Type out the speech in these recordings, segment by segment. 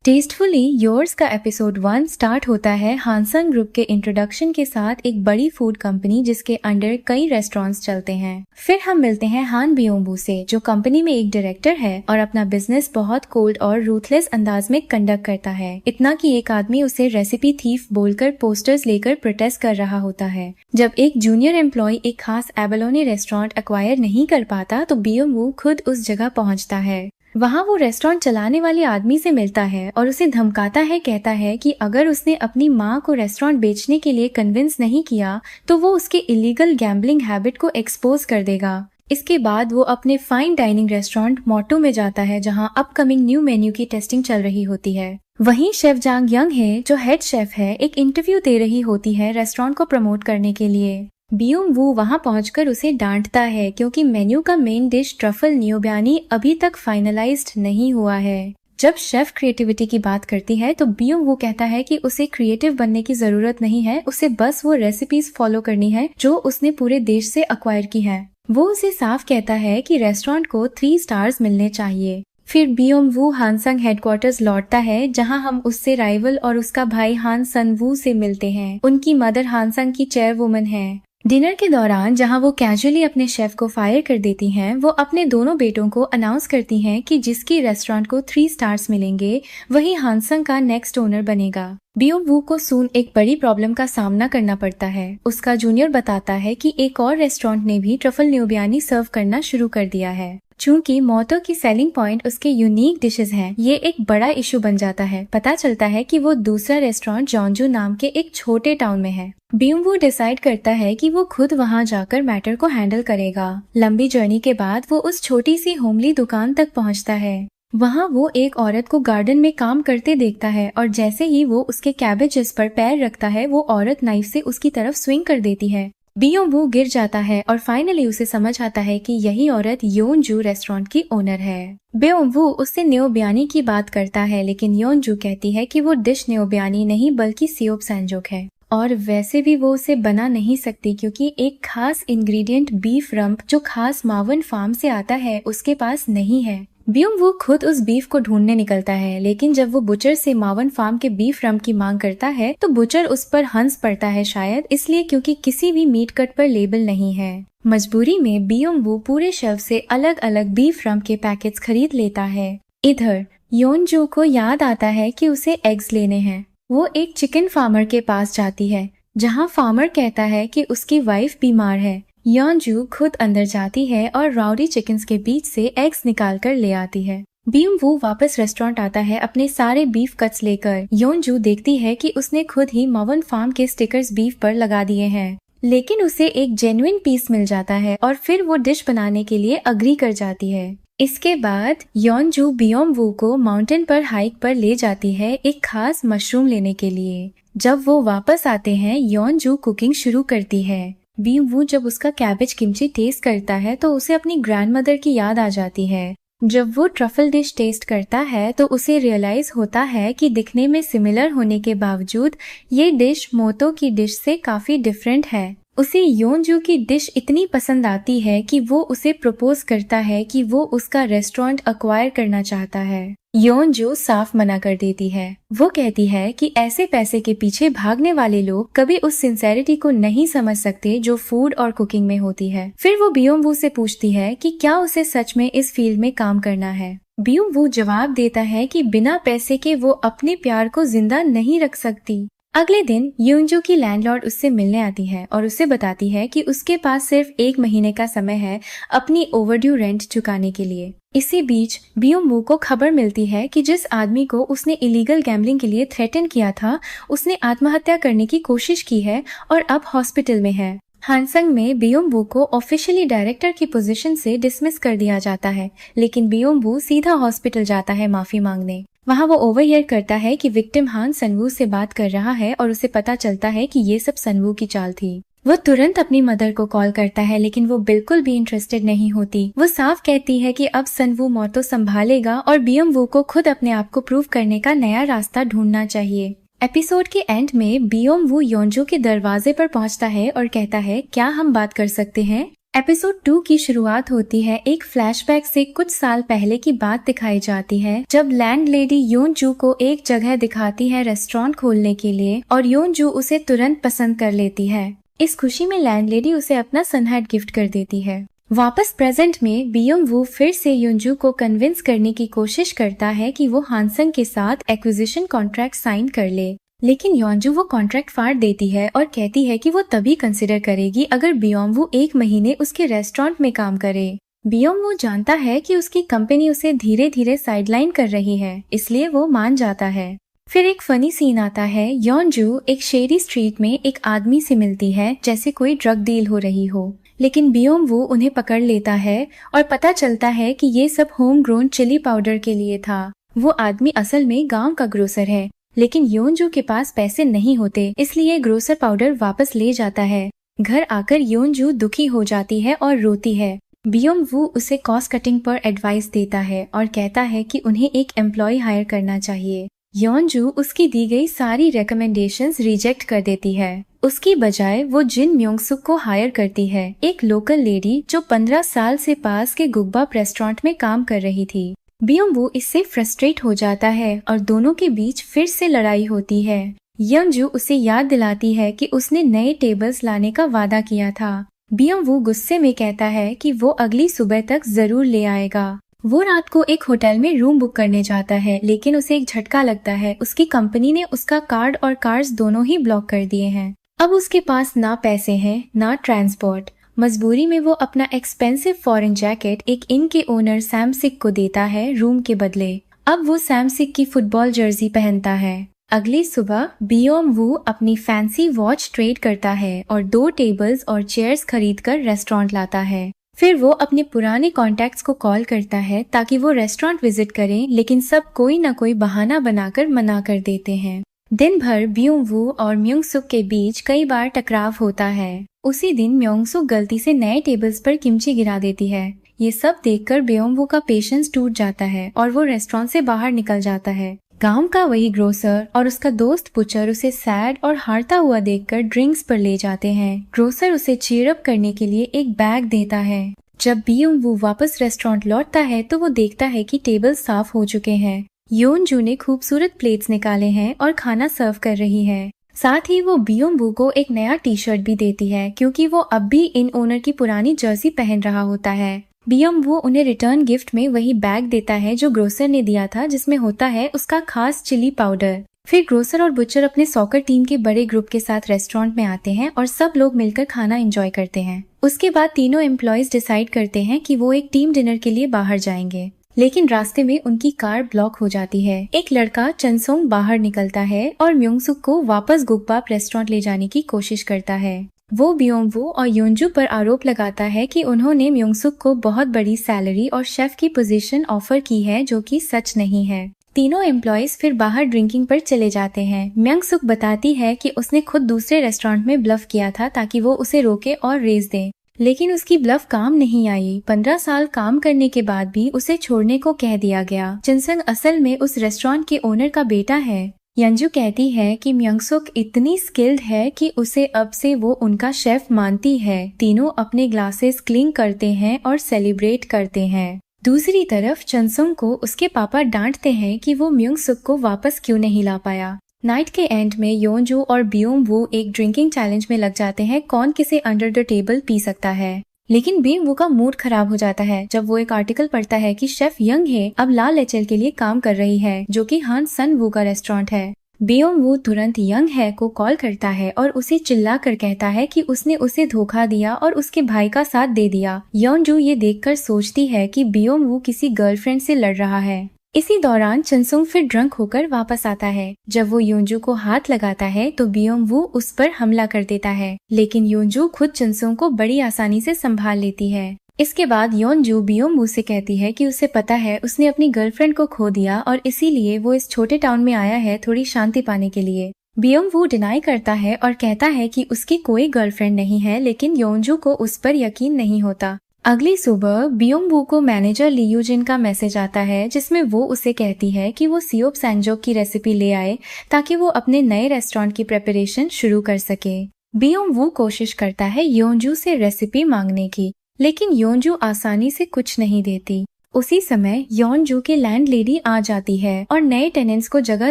Tastefully yours का episode 1 start होता है हानसंग ग्रुप के इंट्रोडक्शन के साथ एक बड़ी फूड कंपनी जिसके अंडर कई रेस्टोरेंट्स चलते हैं। फिर हम मिलते हैं हान बियोंगबू से जो कंपनी में एक डायरेक्टर है और अपना बिजनेस बहुत कोल्ड और रूथलेस अंदाज में कंडक्ट करता है। इतना कि एक आदमी उसे रेसिपी थीफ बोलकर पोस्टर्स लेकर प्रोटेस्ट कर रहा होता है। जब एक जूनियर एम्प्लॉय एक खास एबलोनी रेस्टोरेंट एक्वायर नहीं कर पाता तो बियोंगबू खुद उस जगह पहुंचता है। वहाँ वो रेस्टोरेंट चलाने वाले आदमी से मिलता है और उसे धमकाता है, कहता है कि अगर उसने अपनी माँ को रेस्टोरेंट बेचने के लिए कन्विंस नहीं किया तो वो उसके इलीगल गैम्बलिंग हैबिट को एक्सपोज कर देगा। इसके बाद वो अपने फाइन डाइनिंग रेस्टोरेंट मोटो में जाता है जहाँ अपकमिंग न्यू मेन्यू की टेस्टिंग चल रही होती है। वहीं शेफ जांग यंग है जो हेड शेफ है, एक इंटरव्यू दे रही होती है रेस्टोरेंट को प्रमोट करने के लिए। बियोंगबू वहां पहुंचकर उसे डांटता है क्योंकि मेन्यू का मेन डिश ट्रफल न्योबियानी अभी तक फाइनलाइज्ड नहीं हुआ है। जब शेफ क्रिएटिविटी की बात करती है तो बियोंगबू कहता है कि उसे क्रिएटिव बनने की जरूरत नहीं है, उसे बस वो रेसिपीज फॉलो करनी है जो उसने पूरे देश से अक्वायर की है। वो उसे साफ कहता है कि रेस्टोरेंट को 3 स्टार्स मिलने चाहिए। फिर बियोंगबू हानसंग हेडक्वार्टर्स लौटता है जहां हम उससे राइवल और उसका भाई हान सनवू से मिलते हैं। उनकी मदर हानसंग की चेयरवुमन है। डिनर के दौरान जहां वो कैजुअली अपने शेफ को फायर कर देती हैं, वो अपने दोनों बेटों को अनाउंस करती हैं कि जिसकी रेस्टोरेंट को 3 स्टार्स मिलेंगे वही हानसंग का नेक्स्ट ओनर बनेगा। बियोंगबू को सून एक बड़ी प्रॉब्लम का सामना करना पड़ता है। उसका जूनियर बताता है कि एक और रेस्टोरेंट ने भी ट्रफल न्योबियानी सर्व करना शुरू कर दिया है। चूंकि मोटो की सेलिंग पॉइंट उसके यूनिक डिशेस हैं, ये एक बड़ा इशू बन जाता है। पता चलता है कि वो दूसरा रेस्टोरेंट जॉन्जू नाम के एक छोटे टाउन में है। बियोंगबू डिसाइड करता है कि वो खुद वहां जाकर मैटर को हैंडल करेगा। लंबी जर्नी के बाद वो उस छोटी सी होमली दुकान तक पहुंचता है। वहां वो एक औरत को गार्डन में काम करते देखता है और जैसे ही वो उसके कैबेजेस पर पैर रखता है वो औरत नाइफ से उसकी तरफ स्विंग कर देती है। बियोंगबू गिर जाता है और फाइनली उसे समझ आता है कि यही औरत योनजू रेस्टोरेंट की ओनर है। बियोंगबू उससे न्योबियानी की बात करता है लेकिन योनजू कहती है कि वो डिश न्योबियानी नहीं बल्कि सियोप सैंजोक है और वैसे भी वो उसे बना नहीं सकती क्योंकि एक खास इंग्रेडिएंट बीफ रम्प जो खास मावन फार्म से आता है उसके पास नहीं है। बियोंगबू खुद उस बीफ को ढूंढने निकलता है लेकिन जब वो बुचर से मावन फार्म के बीफ रम्प की मांग करता है तो बुचर उस पर हंस पड़ता है, शायद इसलिए क्योंकि किसी भी मीट कट पर लेबल नहीं है। मजबूरी में बियोंगबू पूरे शेल्फ से अलग अलग बीफ रम्प के पैकेट्स खरीद लेता है। इधर योनजू को याद आता है कि उसे एग्स लेने हैं। वो एक चिकन फार्मर के पास जाती है जहाँ फार्मर कहता है कि उसकी वाइफ बीमार है। योनजू खुद अंदर जाती है और राउडी चिकन्स के बीच से एग्स निकाल कर ले आती है। बियोंगबू वापस रेस्टोरेंट आता है अपने सारे बीफ कट्स लेकर। योनजू देखती है कि उसने खुद ही मावन फार्म के स्टिकर्स बीफ पर लगा दिए हैं, लेकिन उसे एक जेन्युइन पीस मिल जाता है और फिर वो डिश बनाने के लिए अग्री कर जाती है। इसके बाद योनजू बियोंगबू को माउंटेन पर हाइक पर ले जाती है एक खास मशरूम लेने के लिए। जब वो वापस आते हैं योनजू कुकिंग शुरू करती है। बियोंगबू जब उसका कैबेज किमची टेस्ट करता है तो उसे अपनी ग्रैंडमदर की याद आ जाती है। जब वो ट्रफल डिश टेस्ट करता है तो उसे रियलाइज होता है कि दिखने में सिमिलर होने के बावजूद ये डिश मोटो की डिश से काफी डिफरेंट है। उसे योनजू की डिश इतनी पसंद आती है कि वो उसे प्रपोज करता है कि वो उसका रेस्टोरेंट अक्वायर करना चाहता है। योनजू साफ मना कर देती है। वो कहती है कि ऐसे पैसे के पीछे भागने वाले लोग कभी उस सिंसेरिटी को नहीं समझ सकते जो फूड और कुकिंग में होती है। फिर वो बियोंगबू से पूछती है कि क्या उसे सच में इस फील्ड में काम करना है। बियोंगबू जवाब देता है कि बिना पैसे के वो अपने प्यार को जिंदा नहीं रख सकती। अगले दिन योनजू की लैंडलॉर्ड उससे मिलने आती है और उसे बताती है कि उसके पास सिर्फ 1 महीने का समय है अपनी ओवरड्यू रेंट चुकाने के लिए। इसी बीच बियोंगबू को खबर मिलती है कि जिस आदमी को उसने इलीगल गैम्बलिंग के लिए थ्रेटन किया था उसने आत्महत्या करने की कोशिश की है और अब हॉस्पिटल में है। हानसंग में बियोंगबू को ऑफिशियली डायरेक्टर की पोजीशन से डिसमिस कर दिया जाता है, लेकिन बियोंगबू सीधा हॉस्पिटल जाता है माफी मांगने। वहाँ वो ओवरहियर करता है कि विक्टिम हान सनवू से बात कर रहा है और उसे पता चलता है कि ये सब सनवू की चाल थी। वो तुरंत अपनी मदर को कॉल करता है लेकिन वो बिल्कुल भी इंटरेस्टेड नहीं होती। वो साफ कहती है कि अब सनवू मोटो संभालेगा और बियोंगबू को खुद अपने आप को प्रूव करने का नया रास्ता ढूंढना चाहिए। एपिसोड के एंड में बियोंगबू योनजू के दरवाजे पर पहुंचता है और कहता है, क्या हम बात कर सकते हैं? एपिसोड 2 की शुरुआत होती है एक फ्लैशबैक से। कुछ साल पहले की बात दिखाई जाती है जब लैंडलेडी योनजू को एक जगह दिखाती है रेस्टोरेंट खोलने के लिए और योनजू उसे तुरंत पसंद कर लेती है। इस खुशी में लैंडलेडी उसे अपना सनहैट गिफ्ट कर देती है। वापस प्रेजेंट में बियोंग वू फिर से योनजू को कन्विंस करने की कोशिश करता है कि वो हानसंग के साथ एक्विजिशन कॉन्ट्रैक्ट साइन कर ले, लेकिन योनजू वो कॉन्ट्रैक्ट फाड़ देती है और कहती है कि वो तभी कंसिडर करेगी अगर बियोंग वू 1 महीने उसके रेस्टोरेंट में काम करे। बियोंग वू जानता है कि उसकी कंपनी उसे धीरे धीरे साइडलाइन कर रही है, इसलिए वो मान जाता है। फिर एक फनी सीन आता है। योनजू एक शेरी स्ट्रीट में एक आदमी से मिलती है जैसे कोई ड्रग डील हो रही हो, लेकिन बियोंग वू उन्हें पकड़ लेता है और पता चलता है कि ये सब होम ग्रोन चिली पाउडर के लिए था। वो आदमी असल में गांव का ग्रोसर है, लेकिन योनजू के पास पैसे नहीं होते, इसलिए ग्रोसर पाउडर वापस ले जाता है। घर आकर योनजू दुखी हो जाती है और रोती है। बियोंग वू उसे कॉस्ट कटिंग पर एडवाइस देता है और कहता है कि उन्हें एक एम्प्लॉय हायर करना चाहिए। योनजू उसकी दी गई सारी रिकमेंडेशंस रिजेक्ट कर देती है। उसकी बजाय वो जिन म्योंग सुक को हायर करती है, एक लोकल लेडी जो 15 साल से पास के गुगबाप रेस्टोरेंट में काम कर रही थी। बियोंग वू इससे फ्रस्ट्रेट हो जाता है और दोनों के बीच फिर से लड़ाई होती है। योनजू उसे याद दिलाती है कि उसने नए टेबल्स लाने का वादा किया था। बियोंग वू गुस्से में कहता है कि वो अगली सुबह तक जरूर ले आएगा। वो रात को एक होटल में रूम बुक करने जाता है, लेकिन उसे एक झटका लगता है। उसकी कंपनी ने उसका कार्ड और कार्ड्स दोनों ही ब्लॉक कर दिए हैं। अब उसके पास ना पैसे हैं ना ट्रांसपोर्ट। मजबूरी में वो अपना एक्सपेंसिव फॉरेन जैकेट एक इन के ओनर सैमसिक को देता है रूम के बदले। अब वो सैमसिक की फुटबॉल जर्सी पहनता है। अगली सुबह बियोंग वू अपनी फैंसी वॉच ट्रेड करता है और 2 टेबल्स और चेयर्स खरीदकर रेस्टोरेंट लाता है। फिर वो अपने पुराने कॉन्टैक्ट्स को कॉल करता है ताकि वो रेस्टोरेंट विजिट करें, लेकिन सब कोई न कोई बहाना बनाकर मना कर देते हैं। दिन भर बियोंग वू और म्योंग सुक के बीच कई बार टकराव होता है। उसी दिन म्योंग सुक गलती से नए टेबल्स पर किमची गिरा देती है। ये सब देखकर बियोंग वू का पेशेंस टूट जाता है और वो रेस्टोरेंट से बाहर निकल जाता है। गांव का वही ग्रोसर और उसका दोस्त पुचर उसे सैड और हारता हुआ देखकर ड्रिंक्स पर ले जाते हैं। ग्रोसर उसे चीयर अप करने के लिए एक बैग देता है। जब बियोंग वू वापस रेस्टोरेंट लौटता है तो वो देखता है कि टेबल साफ हो चुके हैं। योनजू ने खूबसूरत प्लेट्स निकाले हैं और खाना सर्व कर रही है। साथ ही वो बियोंग वू को एक नया टी शर्ट भी देती है, क्योंकि वो अब भी इन ओनर की पुरानी जर्सी पहन रहा होता है। बियोंग वू उन्हें रिटर्न गिफ्ट में वही बैग देता है जो ग्रोसर ने दिया था, जिसमें होता है उसका खास चिली पाउडर। फिर ग्रोसर और बुचर अपने सॉकर टीम के बड़े ग्रुप के साथ रेस्टोरेंट में आते हैं और सब लोग मिलकर खाना एंजॉय करते हैं। उसके बाद तीनों एम्प्लॉयज डिसाइड करते हैं कि वो एक टीम डिनर के लिए बाहर जाएंगे, लेकिन रास्ते में उनकी कार ब्लॉक हो जाती है। एक लड़का चनसोंग बाहर निकलता है और म्योंग सुक को वापस गुगबाप रेस्टोरेंट ले जाने की कोशिश करता है। वो बियोंग वू और योनजू पर आरोप लगाता है कि उन्होंने म्योंग सुक को बहुत बड़ी सैलरी और शेफ की पोजीशन ऑफर की है, जो कि सच नहीं है। तीनों एम्प्लॉयज फिर बाहर ड्रिंकिंग पर चले जाते हैं। म्योंग सुक बताती है कि उसने खुद दूसरे रेस्टोरेंट में ब्लफ किया था ताकि वो उसे रोके और रेज दे, लेकिन उसकी ब्लफ काम नहीं आई। 15 साल काम करने के बाद भी उसे छोड़ने को कह दिया गया। चनसंग असल में उस रेस्टोरेंट के ओनर का बेटा है। यंजू कहती है कि म्योंग सुक इतनी स्किल्ड है कि उसे अब से वो उनका शेफ मानती है। तीनों अपने ग्लासेस क्लीन करते हैं और सेलिब्रेट करते हैं। दूसरी तरफ चनसंग को उसके पापा डांटते हैं कि वो म्योंग सुक को वापस क्यों नहीं ला पाया। नाइट के एंड में योनजू और बियोंग वू एक ड्रिंकिंग चैलेंज में लग जाते हैं, कौन किसे अंडर द टेबल पी सकता है। लेकिन बियोंग वू का मूड खराब हो जाता है जब वो एक आर्टिकल पढ़ता है कि शेफ यंग हे अब ला लेचेल के लिए काम कर रही है, जो कि हान सन वू का रेस्टोरेंट है। बियोंग वू तुरंत यंग है को कॉल करता है और उसे चिल्ला कर कहता है कि उसने उसे धोखा दिया और उसके भाई का साथ दे दिया। योनजू ये देखकर सोचती है कि बियोंग वू किसी गर्लफ्रेंड से लड़ रहा है। इसी दौरान चनसुंग फिर ड्रंक होकर वापस आता है। जब वो योनजू को हाथ लगाता है तो बियोंग वू उस पर हमला कर देता है, लेकिन योनजू खुद चनसुंग को बड़ी आसानी से संभाल लेती है। इसके बाद योनजू बियोंग वू से कहती है कि उसे पता है उसने अपनी गर्लफ्रेंड को खो दिया और इसीलिए वो इस छोटे टाउन में आया है थोड़ी शांति पाने के लिए। बियोंग वू डिनाई करता है और कहता है कि उसकी कोई गर्लफ्रेंड नहीं है, लेकिन योनजू को उस पर यकीन नहीं होता। अगली सुबह बियोंग वू को मैनेजर ली यूजिन का मैसेज आता है, जिसमें वो उसे कहती है कि वो सियोप सैंगजोक की रेसिपी ले आए ताकि वो अपने नए रेस्टोरेंट की प्रेपरेशन शुरू कर सके। बियोंग वू कोशिश करता है योनजू से रेसिपी मांगने की, लेकिन योनजू आसानी से कुछ नहीं देती। उसी समय योनजू की लैंडलेडी आ जाती है और नए टेनेंट्स को जगह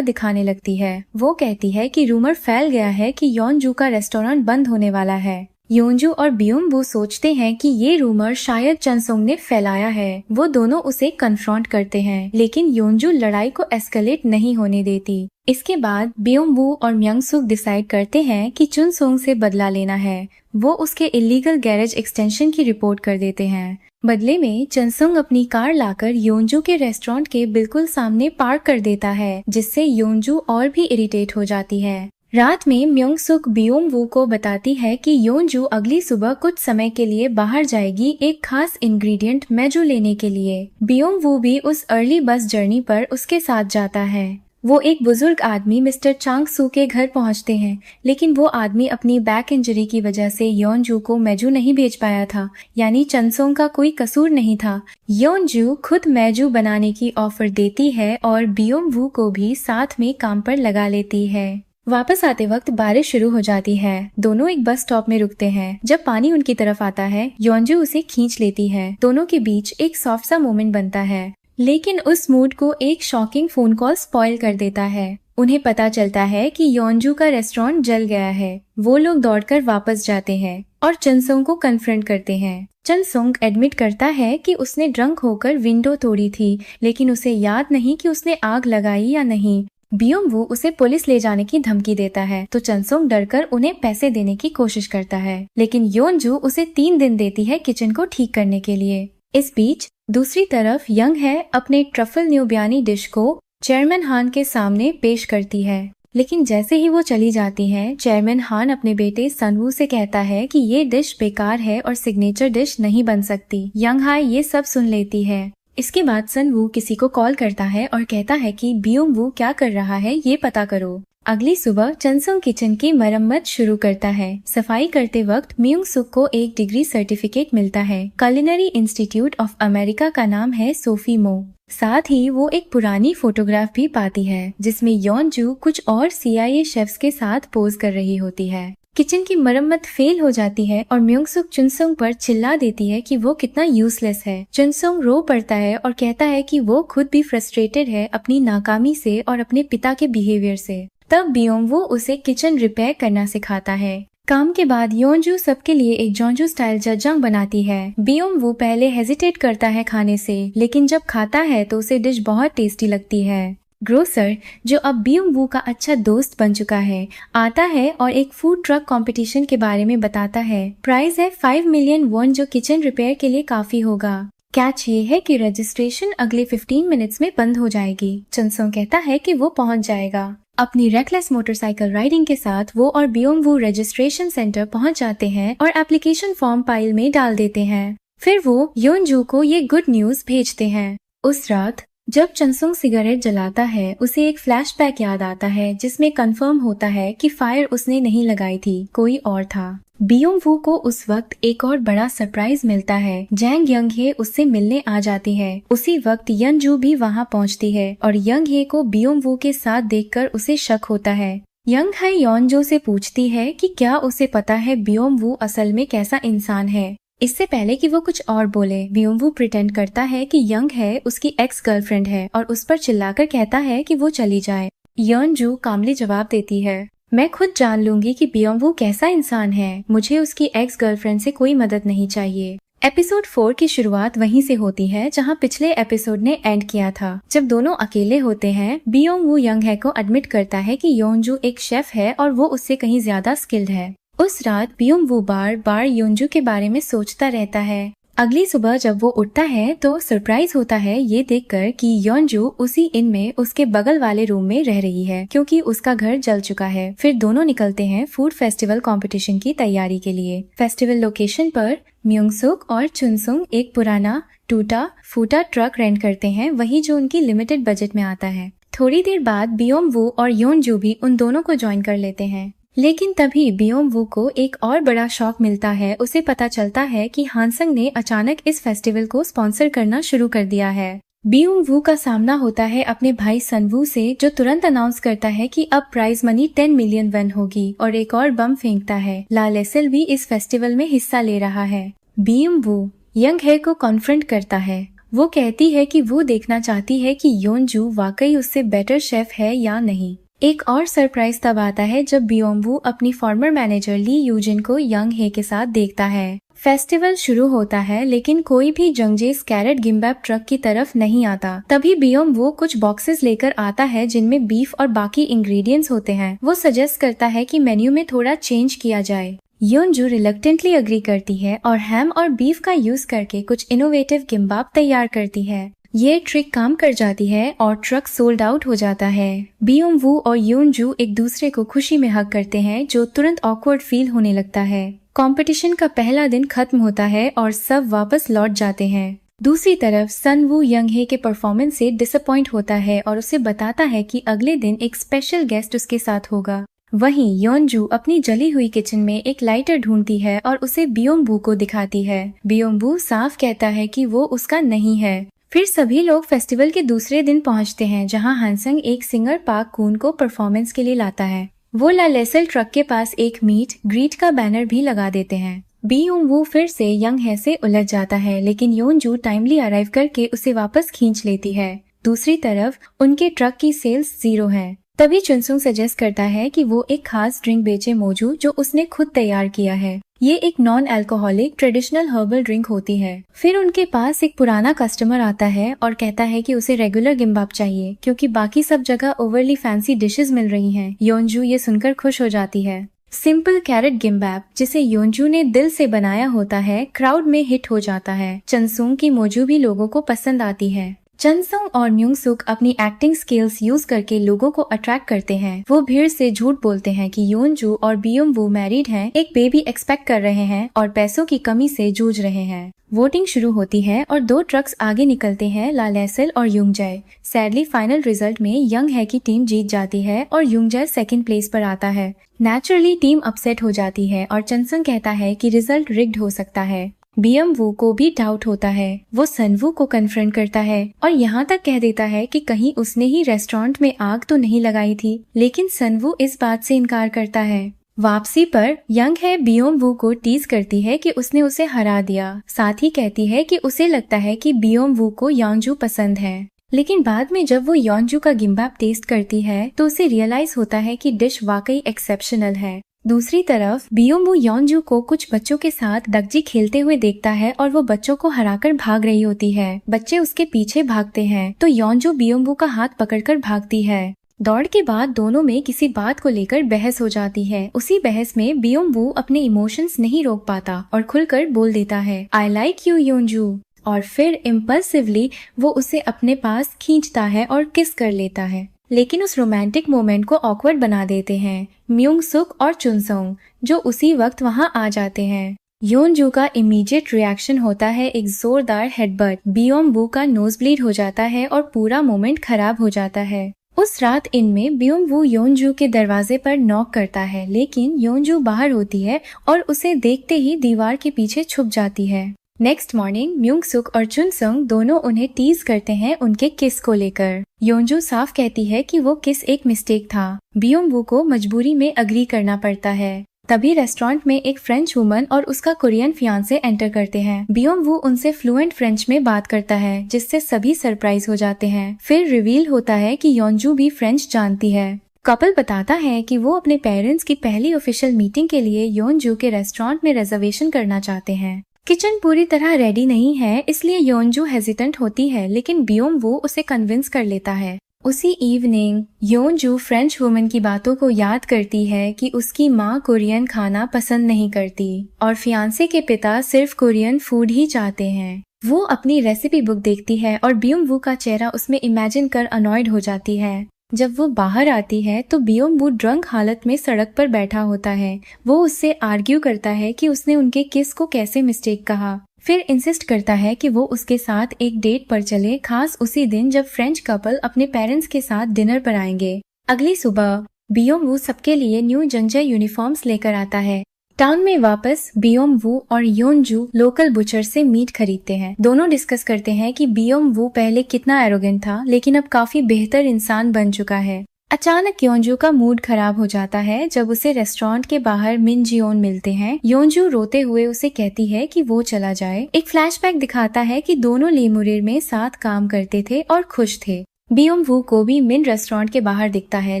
दिखाने लगती है। वो कहती है कि रूमर फैल गया है कि योनजू का रेस्टोरेंट बंद होने वाला है। योनजू और बियोम-वू सोचते हैं कि ये रूमर शायद चनसोंग ने फैलाया है। वो दोनों उसे कन्फ्रंट करते हैं, लेकिन योनजू लड़ाई को एस्केलेट नहीं होने देती। इसके बाद बियोम-वू और म्योंग-सूक डिसाइड करते हैं कि चुनसोंग से बदला लेना है। वो उसके इलीगल गैरेज एक्सटेंशन की रिपोर्ट कर देते हैं। बदले में चनसोंग अपनी कार लाकर योनजू के रेस्टोरेंट के बिल्कुल सामने पार्क कर देता है, जिससे योनजू और भी इरिटेट हो जाती है। रात में म्योंग-सूक बियोम-वू को बताती है कि योनजू अगली सुबह कुछ समय के लिए बाहर जाएगी एक खास इंग्रेडिएंट मेजू लेने के लिए। बियोम-वू भी उस अर्ली बस जर्नी पर उसके साथ जाता है। वो एक बुजुर्ग आदमी मिस्टर चांग-सू के घर पहुंचते हैं, लेकिन वो आदमी अपनी बैक इंजरी की वजह से योनजू को मेजू नहीं भेज पाया था, यानी चनसोंग का कोई कसूर नहीं था। योनजू खुद मेजू बनाने की ऑफर देती है और बियोम-वू को भी साथ में काम पर लगा लेती है। वापस आते वक्त बारिश शुरू हो जाती है। दोनों एक बस स्टॉप में रुकते हैं। जब पानी उनकी तरफ आता है, योनजू उसे खींच लेती है। दोनों के बीच एक सॉफ्ट सा मोमेंट बनता है, लेकिन उस मूड को एक शॉकिंग फोन कॉल स्पॉइल कर देता है। उन्हें पता चलता है कि योनजू का रेस्टोरेंट जल गया है। वो लोग दौड़कर वापस जाते हैं और चनसोंग को कन्फ्रंट करते हैं। चनसोंग एडमिट करता है कि उसने ड्रंक होकर विंडो तोड़ी थी, लेकिन उसे याद नहीं कि उसने आग लगाई या नहीं। बियोम-वू उसे पुलिस ले जाने की धमकी देता है, तो चनसोंग डरकर उन्हें पैसे देने की कोशिश करता है, लेकिन योनजू उसे 3 दिन देती है किचन को ठीक करने के लिए। इस बीच दूसरी तरफ यंग है अपने ट्रफल न्यूबियानी डिश को चेयरमैन हान के सामने पेश करती है, लेकिन जैसे ही वो चली जाती है, चेयरमैन हान अपने बेटे सनवू से कहता है कि ये डिश बेकार है और सिग्नेचर डिश नहीं बन सकती। यंग हाई ये सब सुन लेती है। इसके बाद सनवू किसी को कॉल करता है और कहता है कि बियोम-वू क्या कर रहा है ये पता करो। अगली सुबह चनसोंग किचन की मरम्मत शुरू करता है। सफाई करते वक्त म्योंग-सूक को एक डिग्री सर्टिफिकेट मिलता है। कुलिनरी इंस्टीट्यूट ऑफ अमेरिका का नाम है सोफी मो। साथ ही वो एक पुरानी फोटोग्राफ भी पाती है, जिसमें योनजू कुछ और CIA शेफ्स के साथ पोज कर रही होती है। किचन की मरम्मत फेल हो जाती है और म्योंग-सूक चुनसोंग पर चिल्ला देती है कि वो कितना यूजलेस है। चुनसोंग रो पड़ता है और कहता है कि वो खुद भी फ्रस्ट्रेटेड है अपनी नाकामी से और अपने पिता के बिहेवियर से। तब बियोम-वू उसे किचन रिपेयर करना सिखाता है। काम के बाद योनजू सबके लिए एक जोंजू स्टाइल जज्जांग बनाती है। बियोम-वू पहले हेजिटेट करता है खाने से, लेकिन जब खाता है तो उसे डिश बहुत टेस्टी लगती है। ग्रोसर, जो अब बियोम-वू का अच्छा दोस्त बन चुका है, आता है और एक फूड ट्रक कंपटीशन के बारे में बताता है। प्राइज है 5 मिलियन वॉन, जो किचन रिपेयर के लिए काफी होगा। कैच ये है कि रजिस्ट्रेशन अगले 15 मिनट्स में बंद हो जाएगी। चनसोंग कहता है कि वो पहुंच जाएगा। अपनी रेकलेस मोटरसाइकिल राइडिंग के साथ वो और बियोम-वू रजिस्ट्रेशन सेंटर पहुंच जाते हैं और एप्लीकेशन फॉर्म पाइल में डाल देते हैं। फिर वो योनजू को ये गुड न्यूज भेजते हैं। उस रात जब चनसोंग सिगरेट जलाता है, उसे एक फ्लैशबैक याद आता है जिसमें कंफर्म होता है कि फायर उसने नहीं लगाई थी, कोई और था। बियोम-वू को उस वक्त एक और बड़ा सरप्राइज मिलता है। जैंग यंग हे उससे मिलने आ जाती है। उसी वक्त यंजू भी वहां पहुंचती है और यंग हे को बियोम-वू के साथ देखकर उसे शक होता है। यंग हे योनजू से पूछती है कि क्या उसे पता है बियोम-वू असल में कैसा इंसान है। इससे पहले कि वो कुछ और बोले, बियोम-वू प्रिटेंड करता है कि यंग है उसकी एक्स गर्लफ्रेंड है और उस पर चिल्लाकर कहता है कि वो चली जाए। योनजू कामली जवाब देती है, मैं खुद जान लूंगी कि बियोम-वू कैसा इंसान है। मुझे उसकी एक्स गर्लफ्रेंड से कोई मदद नहीं चाहिए। एपिसोड 4 की शुरुआत वहीं से होती है जहां पिछले एपिसोड ने एंड किया था। जब दोनों अकेले होते हैं, बियोम-वू यंग है को एडमिट करता है कि योनजू एक शेफ है और वो उससे कहीं ज्यादा स्किल्ड है। उस रात बियोम-वू बार बार योनजू के बारे में सोचता रहता है। अगली सुबह जब वो उठता है तो सरप्राइज होता है ये देखकर कि योनजू उसी इन में उसके बगल वाले रूम में रह रही है, क्योंकि उसका घर जल चुका है। फिर दोनों निकलते हैं फूड फेस्टिवल कंपटीशन की तैयारी के लिए। फेस्टिवल लोकेशन पर म्योंग-सूक और चुनसोंग एक पुराना टूटा फूटा ट्रक रेंट करते हैं, वही जो उनकी लिमिटेड बजट में आता है। थोड़ी देर बाद बियोम-वू और योनजू भी उन दोनों को ज्वाइन कर लेते हैं। लेकिन तभी बियोम-वू को एक और बड़ा शॉक मिलता है। उसे पता चलता है कि हानसंग ने अचानक इस फेस्टिवल को स्पॉन्सर करना शुरू कर दिया है। बियोम-वू का सामना होता है अपने भाई सनवू से, जो तुरंत अनाउंस करता है कि अब प्राइज मनी 10 मिलियन वन होगी और एक और बम फेंकता है। ला लेसेल भी इस फेस्टिवल में हिस्सा ले रहा है। बीएम वू यंग हे को कॉन्फ्रंट करता है। वो कहती है कि वो देखना चाहती है कि योनजू वाकई उससे बेटर शेफ है या नहीं। एक और सरप्राइज तब आता है जब बियोम-वू अपनी फॉर्मर मैनेजर ली यूजिन को यंग हे के साथ देखता है। फेस्टिवल शुरू होता है लेकिन कोई भी जंगजेस कैरेट गिम्बैप ट्रक की तरफ नहीं आता। तभी बियोम-वू कुछ बॉक्सेस लेकर आता है जिनमें बीफ और बाकी इंग्रेडिएंट्स होते हैं। वो सजेस्ट करता है कि मेन्यू में थोड़ा चेंज किया जाए। योनजू रिलक्टेंटली अग्री करती है और हैम और बीफ का यूज करके कुछ इनोवेटिव गिम्बाप तैयार करती है। ये ट्रिक काम कर जाती है और ट्रक सोल्ड आउट हो जाता है। बियोम-वू और योनजू एक दूसरे को खुशी में हग करते हैं जो तुरंत ऑकवर्ड फील होने लगता है। कंपटीशन का पहला दिन खत्म होता है और सब वापस लौट जाते हैं। दूसरी तरफ सन-वू यंग हे के परफॉर्मेंस से डिसअपॉइंट होता है और उसे बताता है कि अगले दिन एक स्पेशल गेस्ट उसके साथ होगा। वहीं योनजू अपनी जली हुई किचन में एक लाइटर ढूंढती है और उसे बियोम-वू को दिखाती है। बियोम-वू साफ कहता है कि वो उसका नहीं है। फिर सभी लोग फेस्टिवल के दूसरे दिन पहुंचते हैं जहां हानसंग एक सिंगर पार्क कून को परफॉर्मेंस के लिए लाता है। वो ला लेसल ट्रक के पास एक मीट ग्रीट का बैनर भी लगा देते हैं। बियोम-वू फिर से यंग हे से उलझ जाता है लेकिन योनजू टाइमली अराइव करके उसे वापस खींच लेती है। दूसरी तरफ उनके ट्रक की सेल्स 0 है। तभी चुनसुंग सजेस्ट करता है कि वो एक खास ड्रिंक बेचे मोजू जो उसने खुद तैयार किया है। ये एक non alcoholic traditional herbal drink होती है। फिर उनके पास एक पुराना कस्टमर आता है और कहता है कि उसे रेगुलर गिम्बाप चाहिए क्योंकि बाकी सब जगह ओवरली फैंसी डिशेस मिल रही हैं। योनजू ये सुनकर खुश हो जाती है। सिंपल कैरेट गिम्बाप जिसे योनजू ने दिल से बनाया होता है क्राउड में हिट हो जाता है। चुनसुंग की मोजू भी लोगों को पसंद आती है। चुनसुंग और म्यूंग-सुक अपनी एक्टिंग स्किल्स यूज करके लोगों को अट्रैक्ट करते हैं। वो भीड़ से झूठ बोलते हैं कि योनजू और बियोम-वू मैरिड हैं, एक बेबी एक्सपेक्ट कर रहे हैं और पैसों की कमी से जूझ रहे हैं। वोटिंग शुरू होती है और 2 ट्रक्स आगे निकलते हैं, ला लेसल और युंगजाe। सैडली फाइनल रिजल्ट में यंग हे की टीम जीत जाती है और युंगजाe सेकंड प्लेस पर आता है। नेचुरली टीम अपसेट हो जाती है और चुनसुंग कहता है कि रिजल्ट रिग्ड हो सकता है। बियोम-वू को भी डाउट होता है। वो सन-वू को कन्फ्रंट करता है और यहाँ तक कह देता है कि कहीं उसने ही रेस्टोरेंट में आग तो नहीं लगाई थी, लेकिन सन-वू इस बात से इनकार करता है। वापसी पर यंग हे बियोम-वू को टीज करती है कि उसने उसे हरा दिया। साथ ही कहती है कि उसे लगता है कि बियोम-वू को योनजू पसंद है। लेकिन बाद में जब वो योनजू का गिम्बाप टेस्ट करती है तो उसे रियलाइज होता है कि डिश वाकई एक्सेप्शनल है। दूसरी तरफ बियोम-वू योनजू को कुछ बच्चों के साथ डकजी खेलते हुए देखता है और वो बच्चों को हराकर भाग रही होती है। बच्चे उसके पीछे भागते हैं तो योनजू बियोम-वू का हाथ पकड़कर भागती है। दौड़ के बाद दोनों में किसी बात को लेकर बहस हो जाती है। उसी बहस में बियोम-वू अपने इमोशंस नहीं रोक पाता और खुलकर बोल देता है, आई लाइक यू योनजू। और फिर इम्पल्सिवली वो उसे अपने पास खींचता है और किस कर लेता है। लेकिन उस रोमांटिक मोमेंट को ऑकवर्ड बना देते हैं म्यूंग-सुक और चुनसुंग, जो उसी वक्त वहां आ जाते हैं। योनजू का इमीडिएट रिएक्शन होता है एक जोरदार हेडबट। बियोम-वू का नोज ब्लीड हो जाता है और पूरा मोमेंट खराब हो जाता है। उस रात इनमें बियोम-वू योनजू के दरवाजे पर नॉक करता है लेकिन योनजू बाहर होती है और उसे देखते ही दीवार के पीछे छुप जाती है। नेक्स्ट मॉर्निंग म्यूंग-सुक और चुनसुंग दोनों उन्हें टीज करते हैं उनके किस को लेकर। योनजू साफ कहती है कि वो किस एक मिस्टेक था। बियोम-वू को मजबूरी में अग्री करना पड़ता है। तभी रेस्टोरेंट में एक फ्रेंच वुमन और उसका कोरियन फियांसे एंटर करते हैं। बियोम-वू उनसे फ्लुएंट फ्रेंच में बात करता है जिससे सभी सरप्राइज हो जाते हैं। फिर रिवील होता है कि योनजू भी फ्रेंच जानती है। कपल बताता है कि वो अपने पेरेंट्स की पहली ऑफिशियल मीटिंग के लिए योनजू के रेस्टोरेंट में रिजर्वेशन करना चाहते हैं। किचन पूरी तरह रेडी नहीं है इसलिए योनजू हेजिटेंट होती है लेकिन बियोम-वू उसे कन्विंस कर लेता है। उसी इवनिंग योनजू फ्रेंच वुमन की बातों को याद करती है कि उसकी माँ कोरियन खाना पसंद नहीं करती और फियांसे के पिता सिर्फ कोरियन फूड ही चाहते हैं। वो अपनी रेसिपी बुक देखती है और बियोम-वू का चेहरा उसमें इमेजिन कर अनॉयड हो जाती है। जब वो बाहर आती है तो बियोम-वू ड्रंक हालत में सड़क पर बैठा होता है। वो उससे आर्ग्यू करता है कि उसने उनके किस को कैसे मिस्टेक कहा। फिर इंसिस्ट करता है कि वो उसके साथ एक डेट पर चले, खास उसी दिन जब फ्रेंच कपल अपने पेरेंट्स के साथ डिनर पर आएंगे। अगली सुबह बियोम-वू सबके लिए न्यू जंगजाe यूनिफॉर्म्स लेकर आता है। टाउन में वापस बियोम-वू और योनजू लोकल बुचर से मीट खरीदते हैं। दोनों डिस्कस करते हैं कि बियोम-वू पहले कितना एरोगेंट था लेकिन अब काफी बेहतर इंसान बन चुका है। अचानक योंजू का मूड खराब हो जाता है जब उसे रेस्टोरेंट के बाहर मिन जियोन मिलते हैं। योंजू रोते हुए उसे कहती है कि वो चला जाए। एक फ्लैशबैक दिखाता है कि दोनों लेमुरिर में साथ काम करते थे और खुश थे। बियोम वू को भी मिन रेस्टोरेंट के बाहर दिखता है,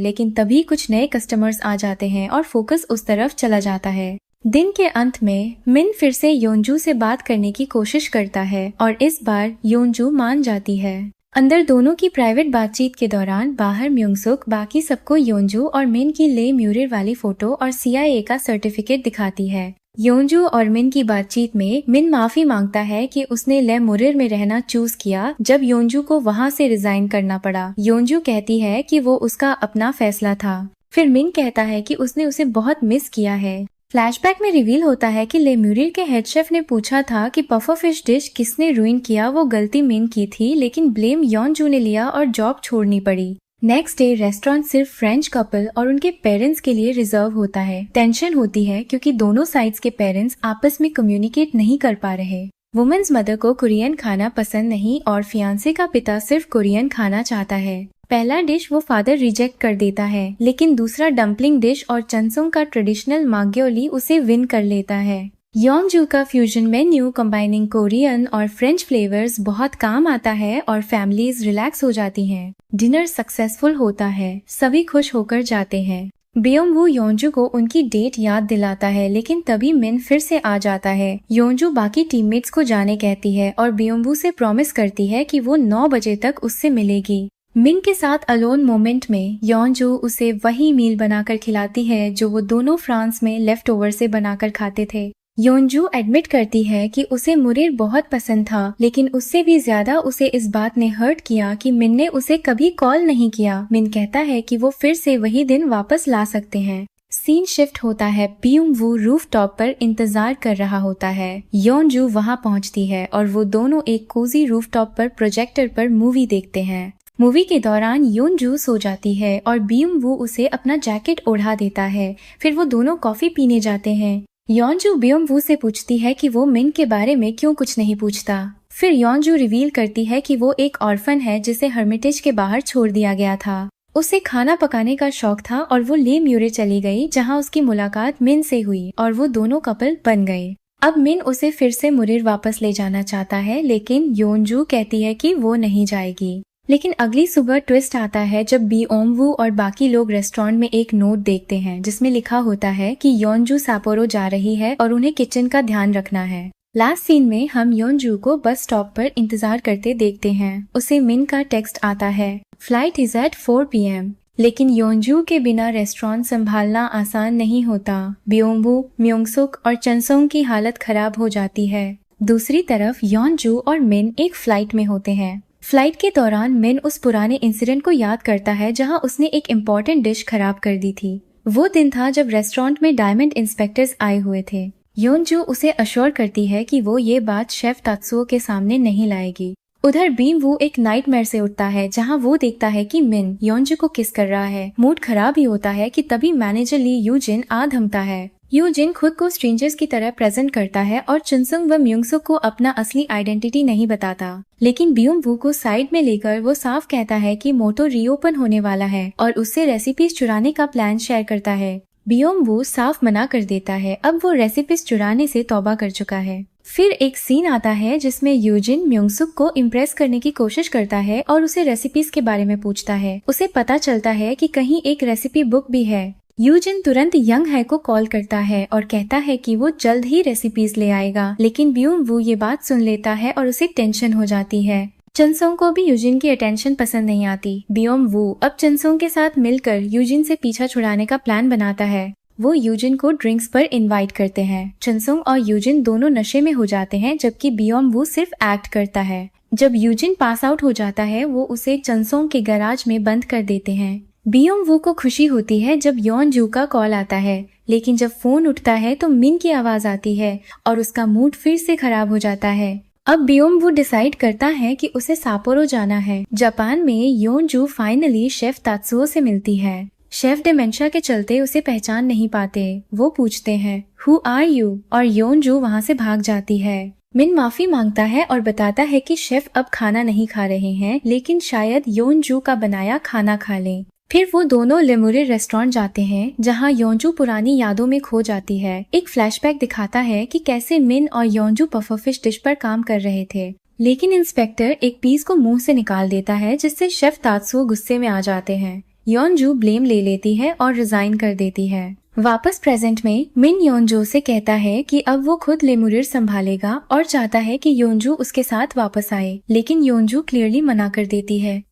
लेकिन तभी कुछ नए कस्टमर्स आ जाते हैं और फोकस उस तरफ चला जाता है। दिन के अंत में मिन फिर से योंजू से बात करने की कोशिश करता है और इस बार योंजू मान जाती है। अंदर दोनों की प्राइवेट बातचीत के दौरान बाहर म्योंगसुक बाकी सबको योंजू और मिन की ले म्यूरिर वाली फोटो और CIA का सर्टिफिकेट दिखाती है। योंजू और मिन की बातचीत में मिन माफी मांगता है कि उसने ले मुरिर में रहना चूज किया जब योंजू को वहां से रिजाइन करना पड़ा। योंजू कहती है कि वो उसका अपना फैसला था। फिर मिन कहता है कि उसने उसे बहुत मिस किया है। फ्लैशबैक में रिवील होता है कि लेम्यूरिर के हेड शेफ ने पूछा था कि पफर फिश डिश किसने रुइन किया। वो गलती मिन की थी, लेकिन ब्लेम योंजू ने लिया और जॉब छोड़नी पड़ी। नेक्स्ट डे रेस्टोरेंट सिर्फ फ्रेंच कपल और उनके पेरेंट्स के लिए रिजर्व होता है। टेंशन होती है क्योंकि दोनों साइड्स के पेरेंट्स आपस में कम्युनिकेट नहीं कर पा रहे। वुमेन्स मदर को कोरियन खाना पसंद नहीं और फियांसे का पिता सिर्फ कोरियन खाना चाहता है। पहला डिश वो फादर रिजेक्ट कर देता है, लेकिन दूसरा डम्पलिंग डिश और चनसोंग का ट्रेडिशनल माग्योली उसे विन कर लेता है। योंजू का फ्यूजन मेन्यू कंबाइनिंग कोरियन और फ्रेंच फ्लेवर्स बहुत काम आता है और फैमिलीज रिलैक्स हो जाती हैं। डिनर सक्सेसफुल होता है, सभी खुश होकर जाते हैं। बियोम वू योंजू को उनकी डेट याद दिलाता है, लेकिन तभी मिन फिर से आ जाता है। योंजू बाकी टीममेट्स को जाने कहती है और बियोम वू से प्रॉमिस करती है कि वो 9 बजे तक उससे मिलेगी। मिन के साथ अलोन मोमेंट में योंजू उसे वही मील बनाकर खिलाती है जो वो दोनों फ्रांस में लेफ्ट ओवर से बनाकर खाते थे। योंजू एडमिट करती है कि उसे मुरिर बहुत पसंद था, लेकिन उससे भी ज्यादा उसे इस बात ने हर्ट किया कि मिन ने उसे कभी कॉल नहीं किया। मिन कहता है कि वो फिर से वही दिन वापस ला सकते हैं। सीन शिफ्ट होता है। बियोम वू रूफ टॉप पर इंतजार कर रहा होता है। योंजू वहां पहुंचती है और वो दोनों एक कोजी रूफ टॉप पर प्रोजेक्टर पर मूवी देखते हैं। मूवी के दौरान योंजू सो जाती है और बियोम वू उसे अपना जैकेट ओढ़ा देता है। फिर वो दोनों कॉफी पीने जाते हैं। योंजू बियोम वू से पूछती है कि वो मिन के बारे में क्यों कुछ नहीं पूछता। फिर योंजू रिवील करती है कि वो एक ऑर्फन है जिसे हर्मिटेज के बाहर छोड़ दिया गया था। उसे खाना पकाने का शौक था और वो ले म्यूरे चली गई, जहां उसकी मुलाकात मिन से हुई और वो दोनों कपल बन गए। अब मिन उसे फिर से मुरिर वापस ले जाना चाहता है, लेकिन योंजू कहती है कि वो नहीं जाएगी। लेकिन अगली सुबह ट्विस्ट आता है जब बियोम वू और बाकी लोग रेस्टोरेंट में एक नोट देखते हैं जिसमें लिखा होता है कि योंजू सैपोरो जा रही है और उन्हें किचन का ध्यान रखना है। लास्ट सीन में हम योंजू को बस स्टॉप पर इंतजार करते देखते हैं। उसे मिन का टेक्स्ट आता है, फ्लाइट इज एट 4 PM। लेकिन योंजू के बिना रेस्टोरेंट संभालना आसान नहीं होता। बियोम वू, म्योंगसुक और चनसोंग की हालत खराब हो जाती है। दूसरी तरफ योंजू और मिन एक फ्लाइट में होते हैं। फ्लाइट के दौरान मिन उस पुराने इंसिडेंट को याद करता है जहां उसने एक इम्पोर्टेंट डिश खराब कर दी थी। वो दिन था जब रेस्टोरेंट में डायमंड इंस्पेक्टर्स आए हुए थे। योंजू उसे अश्योर करती है कि वो ये बात शेफ तात्सुओ के सामने नहीं लाएगी। उधर बियोम वू एक नाइटमेयर से उठता है जहां वो देखता है कि मिन योंजू को किस कर रहा है। मूड खराब ही होता है कि तभी मैनेजर ली यूजिन आ धमता है। यूजिन खुद को स्ट्रेंजर्स की तरह प्रेजेंट करता है और चुनसुंग व म्योंगसुक को अपना असली आइडेंटिटी नहीं बताता। लेकिन बियोम वू को साइड में लेकर वो साफ कहता है कि मोटो रीओपन होने वाला है और उससे रेसिपीज चुराने का प्लान शेयर करता है। बियोम वू साफ मना कर देता है, अब वो रेसिपीज चुराने से तौबा कर चुका है। फिर एक सीन आता है जिसमें यूजिन म्योंगसुक को इम्प्रेस करने की कोशिश करता है और उसे रेसिपीज के बारे में पूछता है। उसे पता चलता है कि कहीं एक रेसिपी बुक भी है। यूजिन तुरंत यंग है को कॉल करता है और कहता है कि वो जल्द ही रेसिपीज ले आएगा, लेकिन बियोम वू ये बात सुन लेता है और उसे टेंशन हो जाती है। चनसोंग को भी यूजिन की अटेंशन पसंद नहीं आती। बियोम वू अब चनसोंग के साथ मिलकर यूजिन से पीछा छुड़ाने का प्लान बनाता है। वो यूजिन को ड्रिंक्स पर इनवाइट करते हैं। चनसोंग और यूजिन दोनों नशे में हो जाते हैं, जबकि बियोम वू सिर्फ एक्ट करता है। जब यूजिन पास आउट हो जाता है, वो उसे चनसोंग के गैराज में बंद कर देते हैं। बियोम वू को खुशी होती है जब योंजू का कॉल आता है, लेकिन जब फोन उठता है तो मिन की आवाज आती है और उसका मूड फिर से खराब हो जाता है। अब बियोम वू डिसाइड करता है कि उसे सापोरो जाना है। जापान में योंजू फाइनली शेफ तात्सुओ से मिलती है। शेफ डिमेंशिया के चलते उसे पहचान नहीं पाते। वो पूछते हैं हु आर यू और योंजू वहाँ से भाग जाती है। मिन माफी मांगता है और बताता है कि शेफ अब खाना नहीं खा रहे हैं, लेकिन शायद योंजू का बनाया खाना खा लें। फिर वो दोनों लेमुरिर रेस्टोरेंट जाते हैं जहाँ योंजू पुरानी यादों में खो जाती है। एक फ्लैशबैक दिखाता है कि कैसे मिन और योंजू पफरफिश डिश पर काम कर रहे थे, लेकिन इंस्पेक्टर एक पीस को मुंह से निकाल देता है जिससे शेफ तात्सुओ गुस्से में आ जाते हैं। योंजू ब्लेम ले लेती है और रिजाइन कर देती है। वापस प्रेजेंट में मिन योंजू से कहता है कि अब वो खुद लेमुरिर संभालेगा और चाहता है कि योंजू उसके साथ वापस आए, लेकिन योंजू क्लियरली मना कर देती है।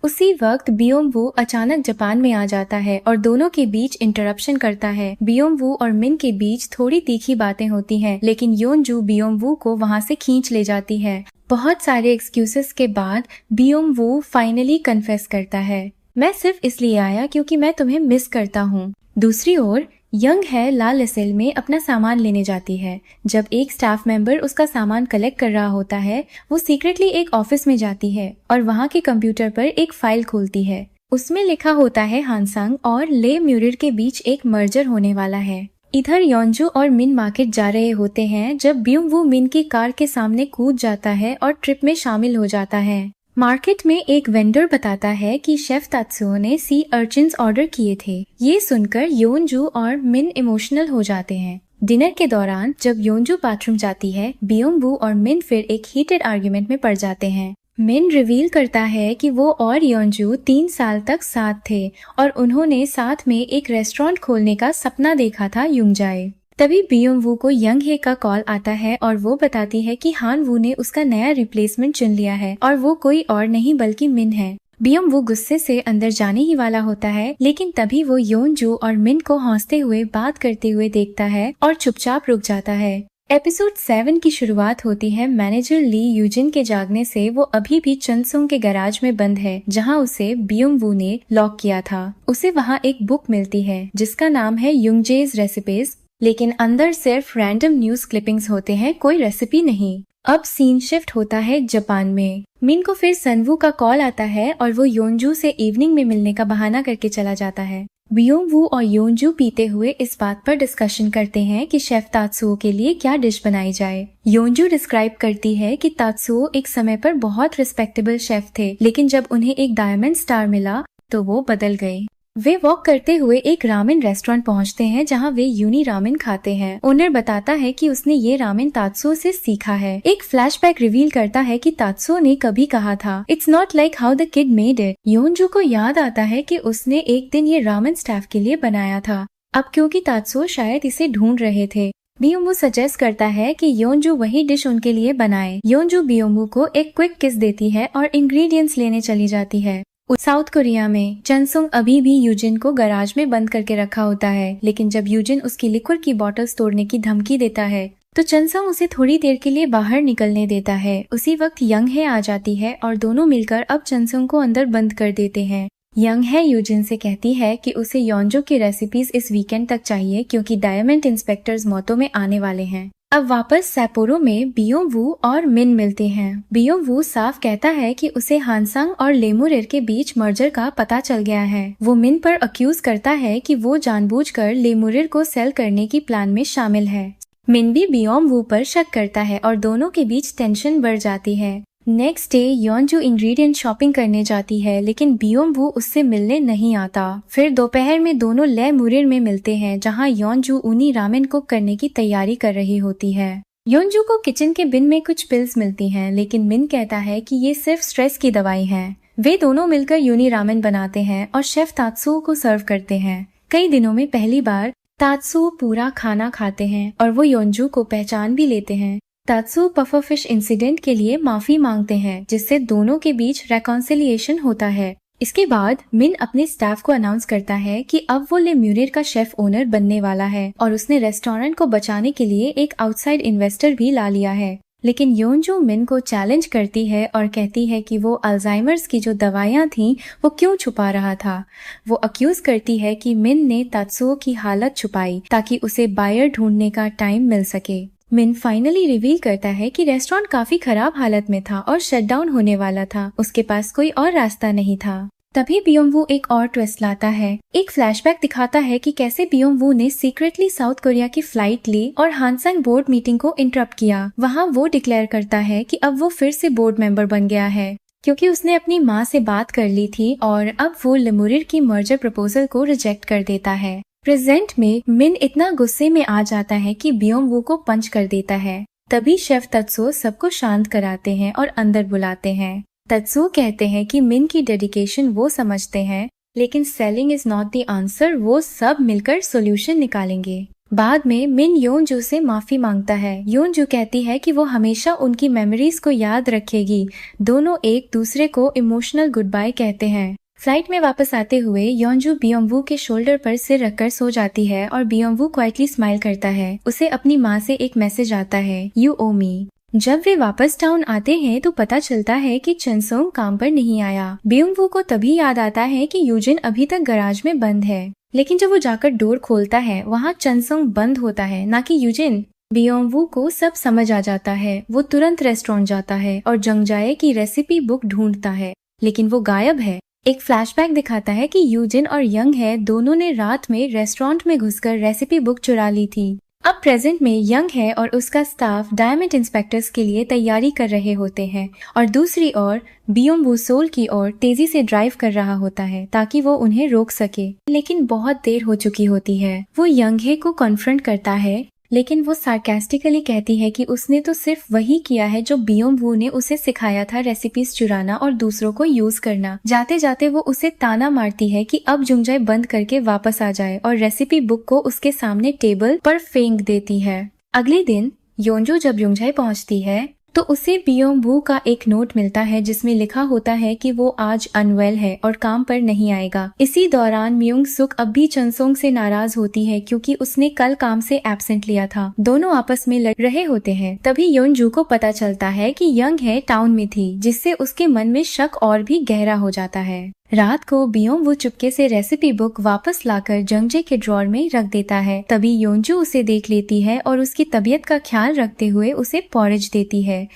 उसी वक्त बियोम-वू अचानक जापान में आ जाता है और दोनों के बीच इंटरप्शन करता है। बियोम-वू और मिन के बीच थोड़ी तीखी बातें होती हैं, लेकिन योंजू बियोम-वू को वहां से खींच ले जाती है। बहुत सारे एक्सक्यूजेस के बाद बियोम-वू फाइनली कन्फेस करता है, मैं सिर्फ इसलिए आया क्योंकि मैं तुम्हें मिस करता हूँ। दूसरी ओर यंग है ला लेसेल में अपना सामान लेने जाती है। जब एक स्टाफ मेंबर उसका सामान कलेक्ट कर रहा होता है, वो सीक्रेटली एक ऑफिस में जाती है और वहाँ के कंप्यूटर पर एक फाइल खोलती है। उसमें लिखा होता है हानसंग और ले म्यूरिर के बीच एक मर्जर होने वाला है। इधर योंजू और मिन मार्केट जा रहे होते हैं जब बियोम-वू मिन की कार के सामने कूद जाता है और ट्रिप में शामिल हो जाता है। मार्केट में एक वेंडर बताता है कि शेफ तात्सुओ ने सी अर्चिन्स ऑर्डर किए थे। ये सुनकर योंजू और मिन इमोशनल हो जाते हैं। डिनर के दौरान जब योंजू बाथरूम जाती है, बियोम-वू और मिन फिर एक हीटेड आर्ग्यूमेंट में पड़ जाते हैं। मिन रिवील करता है कि वो और योंजू 3 साल तक साथ थे और उन्होंने साथ में एक रेस्टोरेंट खोलने का सपना देखा था यूंगजाए। तभी बियोम-वू को यंग हे का कॉल आता है और वो बताती है कि हान वू ने उसका नया रिप्लेसमेंट चुन लिया है और वो कोई और नहीं बल्कि मिन है। बियोम-वू गुस्से से अंदर जाने ही वाला होता है, लेकिन तभी वो योंजू और मिन को हंसते हुए बात करते हुए देखता है और चुपचाप रुक जाता है। एपिसोड 7 की शुरुआत होती है मैनेजर ली यूजिन के जागने से। वो अभी भी चनसुंग के गैराज में बंद है जहां उसे बियोम-वू ने लॉक किया था। उसे वहां एक बुक मिलती है जिसका नाम है युंगजेज रेसिपीज, लेकिन अंदर सिर्फ रैंडम न्यूज क्लिपिंग्स होते हैं, कोई रेसिपी नहीं। अब सीन शिफ्ट होता है जापान में। मिन को फिर सनवू का कॉल आता है और वो योंजू से इवनिंग में मिलने का बहाना करके चला जाता है। बियोम-वू और योंजू पीते हुए इस बात पर डिस्कशन करते हैं कि शेफ तात्सुओ के लिए क्या डिश बनाई जाए। योंजू डिस्क्राइब करती है कि तात्सुओ एक समय पर बहुत रिस्पेक्टेबल शेफ थे, लेकिन जब उन्हें एक डायमंड स्टार मिला तो वो बदल गए। वे वॉक करते हुए एक रामेन रेस्टोरेंट पहुंचते हैं जहां वे यूनी रामेन खाते हैं। ओनर बताता है कि उसने ये रामेन तात्सुओ से सीखा है। एक फ्लैशबैक रिवील करता है कि तात्सुओ ने कभी कहा था, it's not like how the kid made it. योंजू को याद आता है कि उसने एक दिन ये रामेन स्टाफ के लिए बनाया था। अब क्योंकि तात्सुओ शायद इसे ढूंढ रहे थे, बियोम-वू सजेस्ट करता है कि योंजू वही डिश उनके लिए बनाए। योंजू बियोम-वू को एक क्विक किस देती है और इंग्रेडिएंट्स लेने चली जाती है। साउथ कोरिया में चनसुंग अभी भी यूजिन को गैराज में बंद करके रखा होता है, लेकिन जब यूजिन उसकी लिक्विड की बॉटल्स तोड़ने की धमकी देता है तो चनसुंग उसे थोड़ी देर के लिए बाहर निकलने देता है। उसी वक्त यंग हे आ जाती है और दोनों मिलकर अब चनसुंग को अंदर बंद कर देते हैं। यंग हे यूजिन से कहती है कि उसे योंजू की रेसिपीज इस वीकेंड तक चाहिए क्योंकि डायमंड इंस्पेक्टर्स मोतो में आने वाले हैं। अब वापस सैपोरो में बियोम-वू और मिन मिलते हैं। बियोम-वू साफ कहता है कि उसे हानसंग और लेमुरिर के बीच मर्जर का पता चल गया है। वो मिन पर अक्यूज करता है कि वो जानबूझकर लेमुरिर को सेल करने की प्लान में शामिल है। मिन भी बियोम-वू पर शक करता है और दोनों के बीच टेंशन बढ़ जाती है। नेक्स्ट डे योंजू इंग्रेडिएंट शॉपिंग करने जाती है, लेकिन बियोम-वू उससे मिलने नहीं आता। फिर दोपहर में दोनों लेमुरिर में मिलते हैं जहां योंजू उनी रामेन कुक करने की तैयारी कर रही होती है। योंजू को किचन के बिन में कुछ पिल्स मिलती हैं, लेकिन मिन कहता है कि ये सिर्फ स्ट्रेस की दवाई है। वे दोनों मिलकर यूनी रामेन बनाते हैं और शेफ तात्सुओ को सर्व करते हैं। कई दिनों में पहली बार तात्सुओ पूरा खाना खाते हैं और वो योंजू को पहचान भी लेते हैं। तात्सुओ पफरफिश इंसिडेंट के लिए माफी मांगते हैं, जिससे दोनों के बीच रेकॉन्सिलिएशन होता है। इसके बाद मिन अपने स्टाफ को अनाउंस करता है कि अब वो लेम्यूरिर का शेफ ओनर बनने वाला है और उसने रेस्टोरेंट को बचाने के लिए एक आउटसाइड इन्वेस्टर भी ला लिया है। लेकिन योंजू मिन को चैलेंज करती है और कहती है कि वो अल्जाइमर्स की जो दवाइयां थीं वो क्यों छुपा रहा था। वो अक्यूज करती है कि मिन ने तात्सुओ की हालत छुपाई ताकि उसे बायर ढूंढने का टाइम मिल सके। मिन फाइनली रिवील करता है कि रेस्टोरेंट काफी खराब हालत में था और शट डाउन होने वाला था। उसके पास कोई और रास्ता नहीं था। तभी बियोम-वू एक और ट्विस्ट लाता है। एक फ्लैशबैक दिखाता है कि कैसे बियोम-वू ने सीक्रेटली साउथ कोरिया की फ्लाइट ली और हानसंग बोर्ड मीटिंग को इंटरप्ट किया। वहाँ वो डिक्लेयर करता है कि अब वो फिर से बोर्ड मेंबर बन गया है। क्योंकि उसने अपनी माँ से बात कर ली थी और अब वो लेमुरिर की मर्जर प्रपोजल को रिजेक्ट कर देता है। प्रेजेंट में मिन इतना गुस्से में आ जाता है कि बियोम-वू को पंच कर देता है। तभी शेफ तत्सो सबको शांत कराते हैं और अंदर बुलाते हैं। तत्सो कहते हैं कि मिन की डेडिकेशन वो समझते हैं, लेकिन selling is not the answer, वो सब मिलकर सॉल्यूशन निकालेंगे। बाद में मिन योनजू से माफी मांगता है। योनजू कहती है कि वो हमेशा उनकी मेमोरीज को याद रखेगी। दोनों एक दूसरे को इमोशनल गुड बाय कहते हैं। फ्लाइट में वापस आते हुए योनजू बियोम-वू के शोल्डर पर सिर रखकर सो जाती है और बियोम-वू क्वाइटली स्माइल करता है। उसे अपनी माँ से एक मैसेज आता है, यू ओ मी। जब वे वापस टाउन आते हैं तो पता चलता है कि चनसोंग काम पर नहीं आया। बियोम-वू को तभी याद आता है कि यूजिन अभी तक गैराज में बंद है, लेकिन जब वो जाकर डोर खोलता है वहाँ चनसोंग बंद होता है, ना कि यूजिन। बियोम-वू को सब समझ आ जाता है। वो तुरंत रेस्टोरेंट जाता है और जंगजाए की रेसिपी बुक ढूंढता है, लेकिन वो गायब है। एक फ्लैशबैक दिखाता है कि यूजिन और यंग है दोनों ने रात में रेस्टोरेंट में घुसकर रेसिपी बुक चुरा ली थी। अब प्रेजेंट में यंग है और उसका स्टाफ डायमंड इंस्पेक्टर्स के लिए तैयारी कर रहे होते हैं और दूसरी ओर बियोम-वू सोल की ओर तेजी से ड्राइव कर रहा होता है ताकि वो उन्हें रोक सके, लेकिन बहुत देर हो चुकी होती है। वो यंग को कॉन्फ्रंट करता है, लेकिन वो सार्केस्टिकली कहती है कि उसने तो सिर्फ वही किया है जो बियोम-वू ने उसे सिखाया था, रेसिपीज चुराना और दूसरों को यूज करना। जाते जाते वो उसे ताना मारती है कि अब जुंगजाई बंद करके वापस आ जाए और रेसिपी बुक को उसके सामने टेबल पर फेंक देती है। अगले दिन योनजू जब जुंगजाई पहुंचती है तो उसे बियोम-वू का एक नोट मिलता है जिसमें लिखा होता है कि वो आज अनवेल है और काम पर नहीं आएगा। इसी दौरान म्यूंग सुक अब भी चनसोंग से नाराज होती है क्योंकि उसने कल काम से एब्सेंट लिया था। दोनों आपस में लड़ रहे होते हैं। तभी योनजू को पता चलता है कि यंग है टाउन में थी, जिससे उसके मन में शक और भी गहरा हो जाता है। रात को बियोम-वू चुपके से रेसिपी बुक वापस लाकर जंगजे के ड्रॉर में रख देता है। तभी योनजू उसे देख लेती है और उसकी तबीयत का ख्याल रखते हुए उसे पॉरेज देती है।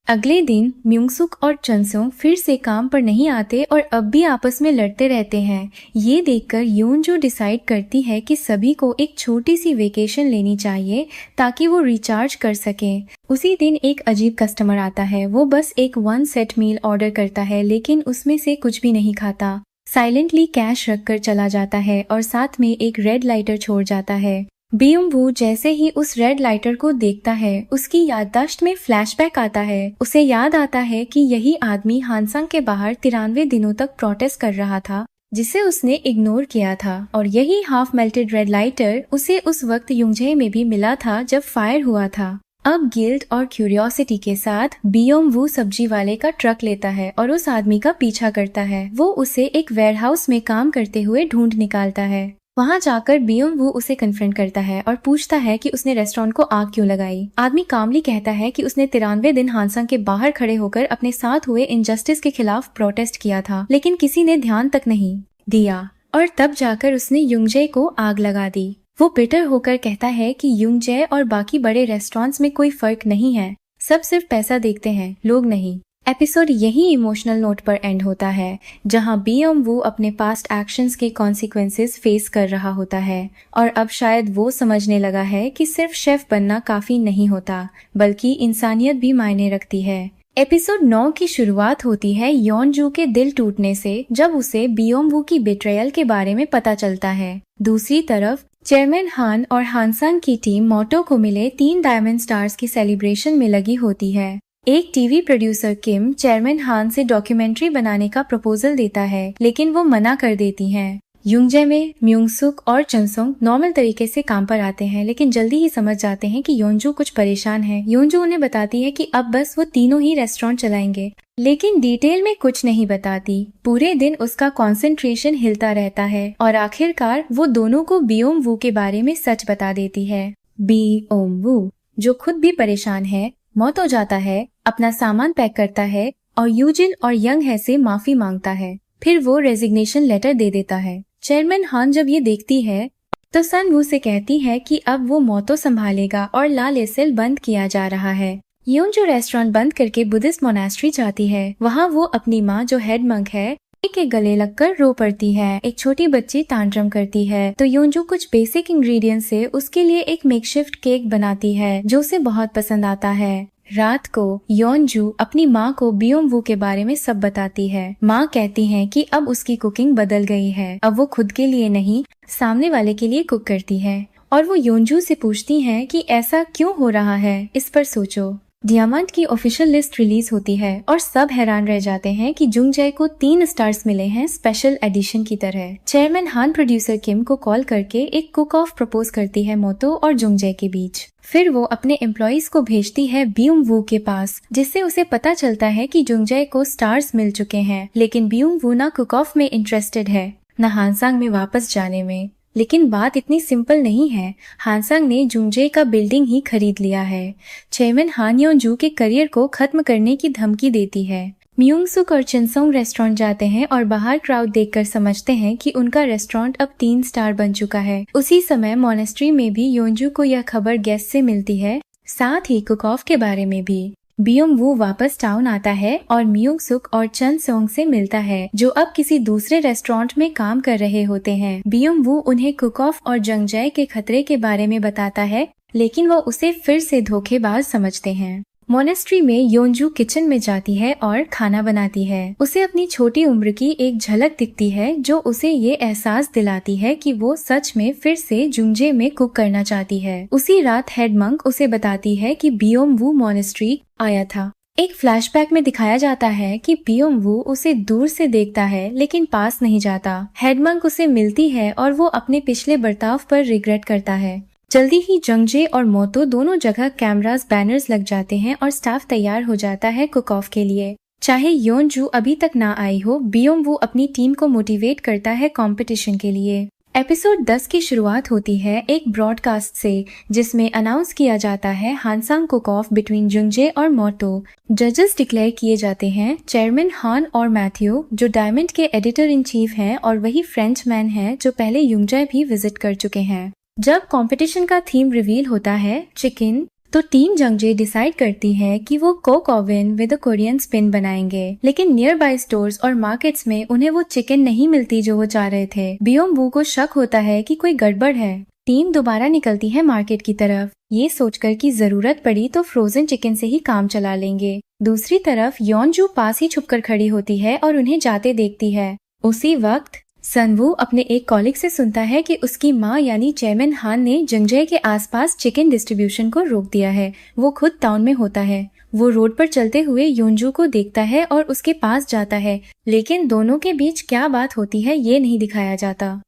अगले दिन म्यूंगसुक और चनसोंग फिर से काम पर नहीं आते और अब भी आपस में लड़ते रहते हैं। ये देखकर योनजू डिसाइड करती है कि सभी को एक छोटी सी वेकेशन लेनी चाहिए ताकि वो रिचार्ज कर सकें। उसी दिन एक अजीब कस्टमर आता है। वो बस एक 1 सेट मील ऑर्डर करता है, लेकिन उसमें से कुछ भी नहीं खाता। साइलेंटली कैश रखकर चला जाता है और साथ में एक रेड लाइटर छोड़ जाता है। बियोम-वू जैसे ही उस रेड लाइटर को देखता है, उसकी याददाश्त में फ्लैशबैक आता है। उसे याद आता है कि यही आदमी हानसंग के बाहर 93 दिनों तक प्रोटेस्ट कर रहा था, जिसे उसने इग्नोर किया था, और यही हाफ मेल्टेड रेड लाइटर उसे उस वक्त युंगजे में भी मिला था जब फायर हुआ था। अब गिल्ट और क्यूरियोसिटी के साथ बियोम-वू सब्जी वाले का ट्रक लेता है और उस आदमी का पीछा करता है। वो उसे एक वेयरहाउस में काम करते हुए ढूंढ निकालता है। वहाँ जाकर बियोम-वू उसे कन्फ्रंट करता है और पूछता है कि उसने रेस्टोरेंट को आग क्यों लगाई। आदमी कामली कहता है कि उसने 93 दिन हानसंग के बाहर खड़े होकर अपने साथ हुए इनजस्टिस के खिलाफ प्रोटेस्ट किया था, लेकिन किसी ने ध्यान तक नहीं दिया और तब जाकर उसने युंगजे को आग लगा दी। वो बिटर होकर कहता है कि युंगजे और बाकी बड़े रेस्टोरेंट्स में कोई फर्क नहीं है, सब सिर्फ पैसा देखते हैं, लोग नहीं। एपिसोड यही इमोशनल नोट पर एंड होता है, जहां बियोम-वू अपने पास्ट एक्शंस के कॉन्सिक्वेंसेस फेस कर रहा होता है और अब शायद वो समझने लगा है कि सिर्फ शेफ बनना काफी नहीं होता, बल्कि इंसानियत भी मायने रखती है। एपिसोड 9 की शुरुआत होती है योनजू के दिल टूटने से, जब उसे बियोम-वू की बिट्रेयल के बारे में पता चलता है। दूसरी तरफ चेयरमैन हान और हानसंग की टीम मोटो को मिले 3 डायमंड स्टार्स की सेलिब्रेशन में लगी होती है। एक टीवी प्रोड्यूसर किम चेयरमैन हान से डॉक्यूमेंट्री बनाने का प्रपोजल देता है, लेकिन वो मना कर देती हैं। युंगजे में म्यूंगसुक और चनसोंग नॉर्मल तरीके से काम पर आते हैं, लेकिन जल्दी ही समझ जाते हैं कि योनजू कुछ परेशान है। योनजू उन्हें बताती है कि अब बस वो तीनों ही रेस्टोरेंट चलाएंगे, लेकिन डिटेल में कुछ नहीं बताती। पूरे दिन उसका कंसंट्रेशन हिलता रहता है और आखिरकार वो दोनों को बियोम-वू के बारे में सच बता देती है। बियोम-वू, जो खुद भी परेशान है, मोटो जाता है, अपना सामान पैक करता है और यूजिन और यंग है से माफी मांगता है। फिर वो रेजिग्नेशन लेटर दे देता है। चेयरमैन हान जब ये देखती है तो सन वू से कहती है कि अब वो मोटो संभालेगा और ला लेसेल बंद किया जा रहा है। योनजू रेस्टोरेंट बंद करके बुद्धिस्ट मोनास्ट्री जाती है। वहाँ वो अपनी माँ जो हेड मंक है के गले लगकर रो पड़ती है। एक छोटी बच्ची तांट्रम करती है तो योनजू कुछ बेसिक इंग्रेडिएंट से उसके लिए एक मेकशिफ्ट केक बनाती है जो उसे बहुत पसंद आता है। रात को योनजू अपनी माँ को बियोमवू के बारे में सब बताती है। माँ कहती है कि अब उसकी कुकिंग बदल गई है, अब वो खुद के लिए नहीं सामने वाले के लिए कुक करती है। और वो योनजू से पूछती हैं कि ऐसा क्यों हो रहा है, इस पर सोचो। डायमंड की ऑफिशियल लिस्ट रिलीज होती है और सब हैरान रह जाते हैं कि जुंगजाe को 3 स्टार्स मिले हैं स्पेशल एडिशन की तरह। चेयरमैन हान प्रोड्यूसर किम को कॉल करके एक कुक ऑफ प्रपोज करती है मोतो और जुंगजाe के बीच। फिर वो अपने एम्प्लॉइज को भेजती है बियोमवू के पास, जिससे उसे पता चलता है कि जुंगजाe को स्टार्स मिल चुके हैं, लेकिन बियोमवू ना कुक ऑफ में इंटरेस्टेड है न हानसांग में वापस जाने में। लेकिन बात इतनी सिंपल नहीं है। हानसांग ने जुंगजाe का बिल्डिंग ही खरीद लिया है। चेयरमैन हान योनजू के करियर को खत्म करने की धमकी देती है। म्यूंगसुक और चिनसोंग रेस्टोरेंट जाते हैं और बाहर क्राउड देखकर समझते हैं कि उनका रेस्टोरेंट अब 3 स्टार बन चुका है। उसी समय मोनेस्ट्री में भी योनजू को यह खबर गेस्ट से मिलती है, साथ ही कुक ऑफ के बारे में भी। बियोमवू वापस टाउन आता है और म्यूंगसुक और चिनसोंग से मिलता है, जो अब किसी दूसरे रेस्टोरेंट में काम कर रहे होते हैं। बियोमवू उन्हें कुक ऑफ और जुंगजाe के खतरे के बारे में बताता है, लेकिन वो उसे फिर से धोखेबाज समझते हैं। मोनेस्ट्री में योनजू किचन में जाती है और खाना बनाती है। उसे अपनी छोटी उम्र की एक झलक दिखती है, जो उसे ये एहसास दिलाती है कि वो सच में फिर से जुंगजाe में कुक करना चाहती है। उसी रात हेड मंक उसे बताती है कि बियोमवू मोनेस्ट्री आया था। एक फ्लैशबैक में दिखाया जाता है कि बियोमवू उसे दूर से देखता है लेकिन पास नहीं जाता। हेड मंक उसे मिलती है और वो अपने पिछले बर्ताव पर रिग्रेट करता है। जल्दी ही जुंगजाe और मोतो दोनों जगह कैमरास बैनर्स लग जाते हैं और स्टाफ तैयार हो जाता है कुक ऑफ के लिए। चाहे योनजू अभी तक ना आई हो, बियोमवू अपनी टीम को मोटिवेट करता है कंपटीशन के लिए। एपिसोड 10 की शुरुआत होती है एक ब्रॉडकास्ट से, जिसमें अनाउंस किया जाता है हानसांग कुक ऑफ बिटवीन जुंगजाe और मोतो। जजेस डिक्लेयर किए जाते हैं चेयरमैन हान और मैथ्यू, जो डायमंड के एडिटर इन चीफ हैं और वही फ्रेंच मैन है जो पहले जुंगजाe भी विजिट कर चुके हैं। जब कंपटीशन का थीम रिवील होता है चिकन, तो टीम जुंगजाe डिसाइड करती है कि वो Coke oven with Korean spin बनाएंगे, लेकिन नियर बाय स्टोर्स और मार्केट्स में उन्हें वो चिकन नहीं मिलती जो वो चाह रहे थे। बियोमवू को शक होता है कि कोई गड़बड़ है। टीम दोबारा निकलती है मार्केट की तरफ, ये सोचकर कि जरूरत पड़ी तो फ्रोजन चिकन से ही काम चला लेंगे। दूसरी तरफ योनजू पास ही छुपकर खड़ी होती है और उन्हें जाते देखती है। उसी वक्त सनवू अपने एक कॉलिग से सुनता है कि उसकी माँ यानी चेयरमैन हान ने जुंगजाe के आसपास चिकन डिस्ट्रीब्यूशन को रोक दिया है। वो खुद टाउन में होता है। वो रोड पर चलते हुए योनजू को देखता है और उसके पास जाता है, लेकिन दोनों के बीच क्या बात होती है ये नहीं दिखाया जाता।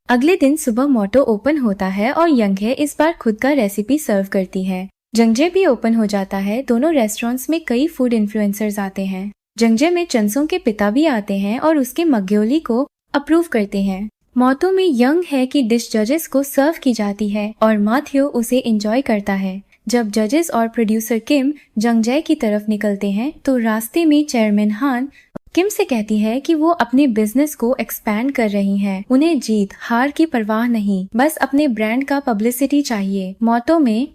अगले दिन सुबह मोटो ओपन होता है और यंगहे इस बार खुद का रेसिपी सर्व करती है। जुंगजाe भी ओपन हो जाता है। दोनों रेस्टोरेंट्स में कई फूड इन्फ्लुएंसर्स आते हैं। जुंगजाe में चिनसोंग के पिता भी आते हैं और उसके मग्योली को अप्रूव करते हैं। मोतो में यंग है कि डिश जजेस को सर्व की जाती है और मैथ्यू उसे एंजॉय करता है। जब जजेस और प्रोड्यूसर किम जुंगजाe की तरफ निकलते हैं तो रास्ते में चेयरमैन हान किम से कहती है कि वो अपने बिजनेस को एक्सपैंड कर रही हैं। उन्हें जीत हार की परवाह नहीं, बस अपने ब्रांड का पब्लिसिटी चाहिए। मोतो में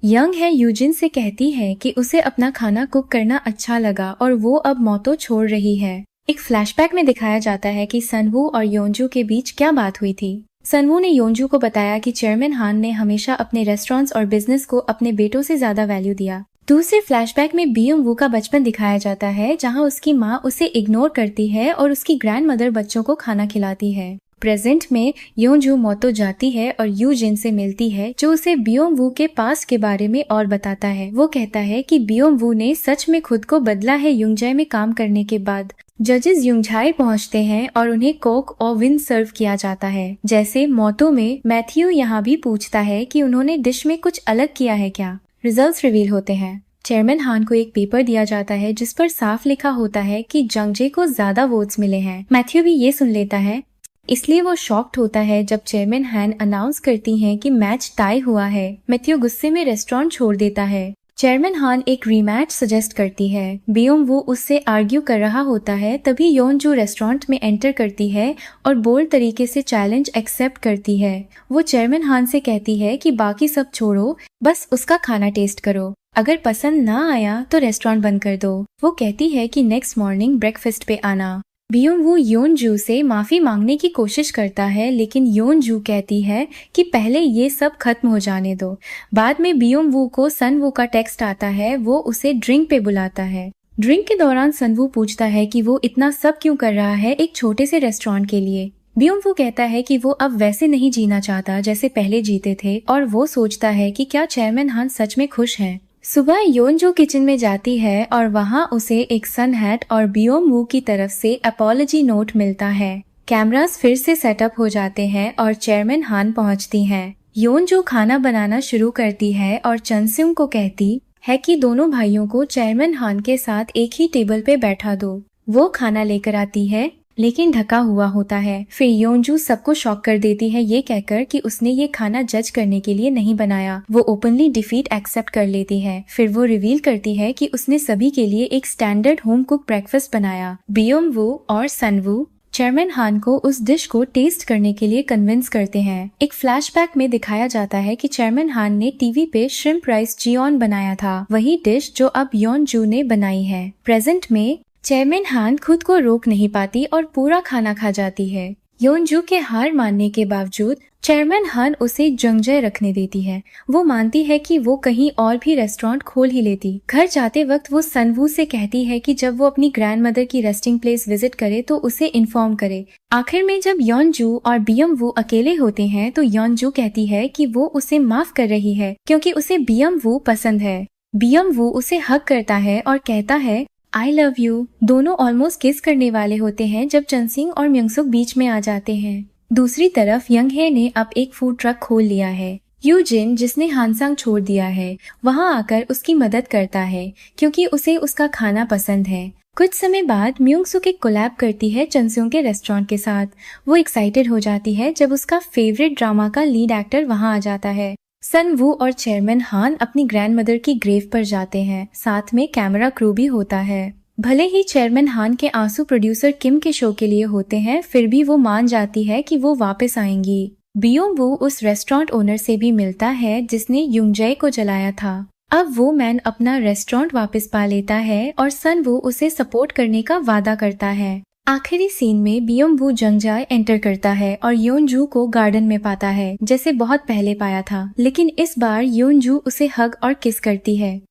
यंग है यूजिन से कहती है कि उसे अपना खाना कुक करना अच्छा लगा और वो अब मोतो छोड़ रही है। एक फ्लैशबैक में दिखाया जाता है कि सनवू और योनजू के बीच क्या बात हुई थी। सनवू ने योनजू को बताया कि चेयरमैन हान ने हमेशा अपने रेस्टोरेंट्स और बिजनेस को अपने बेटों से ज्यादा वैल्यू दिया। दूसरे फ्लैशबैक में बियोमवू का बचपन दिखाया जाता है, जहां उसकी माँ उसे इग्नोर करती है और उसकी ग्रैंडमदर बच्चों को खाना खिलाती है। प्रेजेंट में योनजू मोतो जाती है और यूजिन से मिलती है, जो उसे बियोमवू के पास्ट के बारे में और बताता है। वो कहता है कि बियोमवू ने सच में खुद को बदला है जुंगजाe में काम करने के बाद। जजेस जुंगजाe पहुंचते हैं और उन्हें कोक ओवन सर्व किया जाता है। जैसे मोतो में मैथ्यू यहाँ भी पूछता है कि उन्होंने डिश में कुछ अलग किया है क्या। रिजल्ट्स रिवील होते हैं। चेयरमैन हान को एक पेपर दिया जाता है जिस पर साफ लिखा होता है कि जुंगजाe को ज्यादा वोट्स मिले हैं। मैथ्यू भी ये सुन लेता है, इसलिए वो शॉक्ड होता है जब चेयरमैन हान अनाउंस करती हैं कि मैच टाई हुआ है। मैथ्यू गुस्से में रेस्टोरेंट छोड़ देता है। चेयरमैन हान एक रीमैच सजेस्ट करती है। बियोमवू उससे आर्ग्यू कर रहा होता है, तभी योनजू रेस्टोरेंट में एंटर करती है और बोल्ड तरीके से चैलेंज एक्सेप्ट करती है। वो चेयरमैन हान से कहती है कि बाकी सब छोड़ो, बस उसका खाना टेस्ट करो। अगर पसंद ना आया तो रेस्टोरेंट बंद कर दो। वो कहती है कि नेक्स्ट मॉर्निंग ब्रेकफास्ट पे आना। बियोम वू योनजू से माफी मांगने की कोशिश करता है, लेकिन योनजू कहती है कि पहले ये सब खत्म हो जाने दो। बाद में बियोम वू को सन वू का टेक्स्ट आता है, वो उसे ड्रिंक पे बुलाता है। ड्रिंक के दौरान सन वू पूछता है कि वो इतना सब क्यों कर रहा है एक छोटे से रेस्टोरेंट के लिए। बियोम वू कहता है कि वो अब वैसे नहीं जीना चाहता जैसे पहले जीते थे, और वो सोचता है कि क्या चेयरमैन हान सच में खुश हैं। सुबह योनजू किचन में जाती है और वहाँ उसे एक सन हैट और बियोम वू की तरफ से अपॉलजी नोट मिलता है। कैमरास फिर से सेटअप हो जाते हैं और चेयरमैन हान पहुँचती हैं। योनजू खाना बनाना शुरू करती है और चनस्यूंग को कहती है कि दोनों भाइयों को चेयरमैन हान के साथ एक ही टेबल पे बैठा दो। वो खाना लेकर आती है, लेकिन ढका हुआ होता है। फिर योनजू सबको शॉक कर देती है ये कहकर कि उसने ये खाना जज करने के लिए नहीं बनाया। वो ओपनली डिफीट एक्सेप्ट कर लेती है। फिर वो रिवील करती है कि उसने सभी के लिए एक स्टैंडर्ड होम कुक ब्रेकफास्ट बनाया। बियोम वू और सन वू चेयरमैन हान को उस डिश को टेस्ट करने के लिए कन्विंस करते हैं। एक फ्लैशबैक में दिखाया जाता है कि चेयरमैन हान ने टीवी पे श्रिम्प राइस जियोन बनाया था, वही डिश जो अब योनजू ने बनाई है। प्रेजेंट में चेयरमैन हान खुद को रोक नहीं पाती और पूरा खाना खा जाती है। योनजू के हार मानने के बावजूद चेयरमैन हान उसे जंगजय रखने देती है। वो मानती है कि वो कहीं और भी रेस्टोरेंट खोल ही लेती। घर जाते वक्त वो सन वू से कहती है कि जब वो अपनी ग्रैंड मदर की रेस्टिंग प्लेस विजिट करे तो उसे इन्फॉर्म करे। आखिर में जब योनजू और बियोम वू अकेले होते हैं तो योनजू कहती है कि वो उसे माफ कर रही है क्योंकि उसे बियोम वू पसंद है। बियोम वू उसे हग करता है और कहता है आई लव यू। दोनों ऑलमोस्ट किस करने वाले होते हैं जब चनसिंग और म्योंगसुक बीच में आ जाते हैं। दूसरी तरफ यंगहे ने अब एक फूड ट्रक खोल लिया है। यूजिन, जिसने हानसांग छोड़ दिया है, वहां आकर उसकी मदद करता है क्योंकि उसे उसका खाना पसंद है। कुछ समय बाद म्योंगसुक एक कोलैब करती है चनसिंग के रेस्टोरेंट के साथ। वो एक्साइटेड हो जाती है जब उसका फेवरेट ड्रामा का लीड एक्टर वहां आ जाता है। सन वू और चेयरमैन हान अपनी ग्रैंड मदर की ग्रेव पर जाते हैं। साथ में कैमरा क्रू भी होता है। भले ही चेयरमैन हान के आंसू प्रोड्यूसर किम के शो के लिए होते हैं, फिर भी वो मान जाती है कि वो वापस आएंगी। बियोम वू उस रेस्टोरेंट ओनर से भी मिलता है जिसने युंगजय को जलाया था। अब वो मैन अपना रेस्टोरेंट वापस पा लेता है और सन वू उसे सपोर्ट करने का वादा करता है। आखिरी सीन में बियोम वू जंगजाय एंटर करता है और योनजू को गार्डन में पाता है जैसे बहुत पहले पाया था, लेकिन इस बार योनजू उसे हग और किस करती है।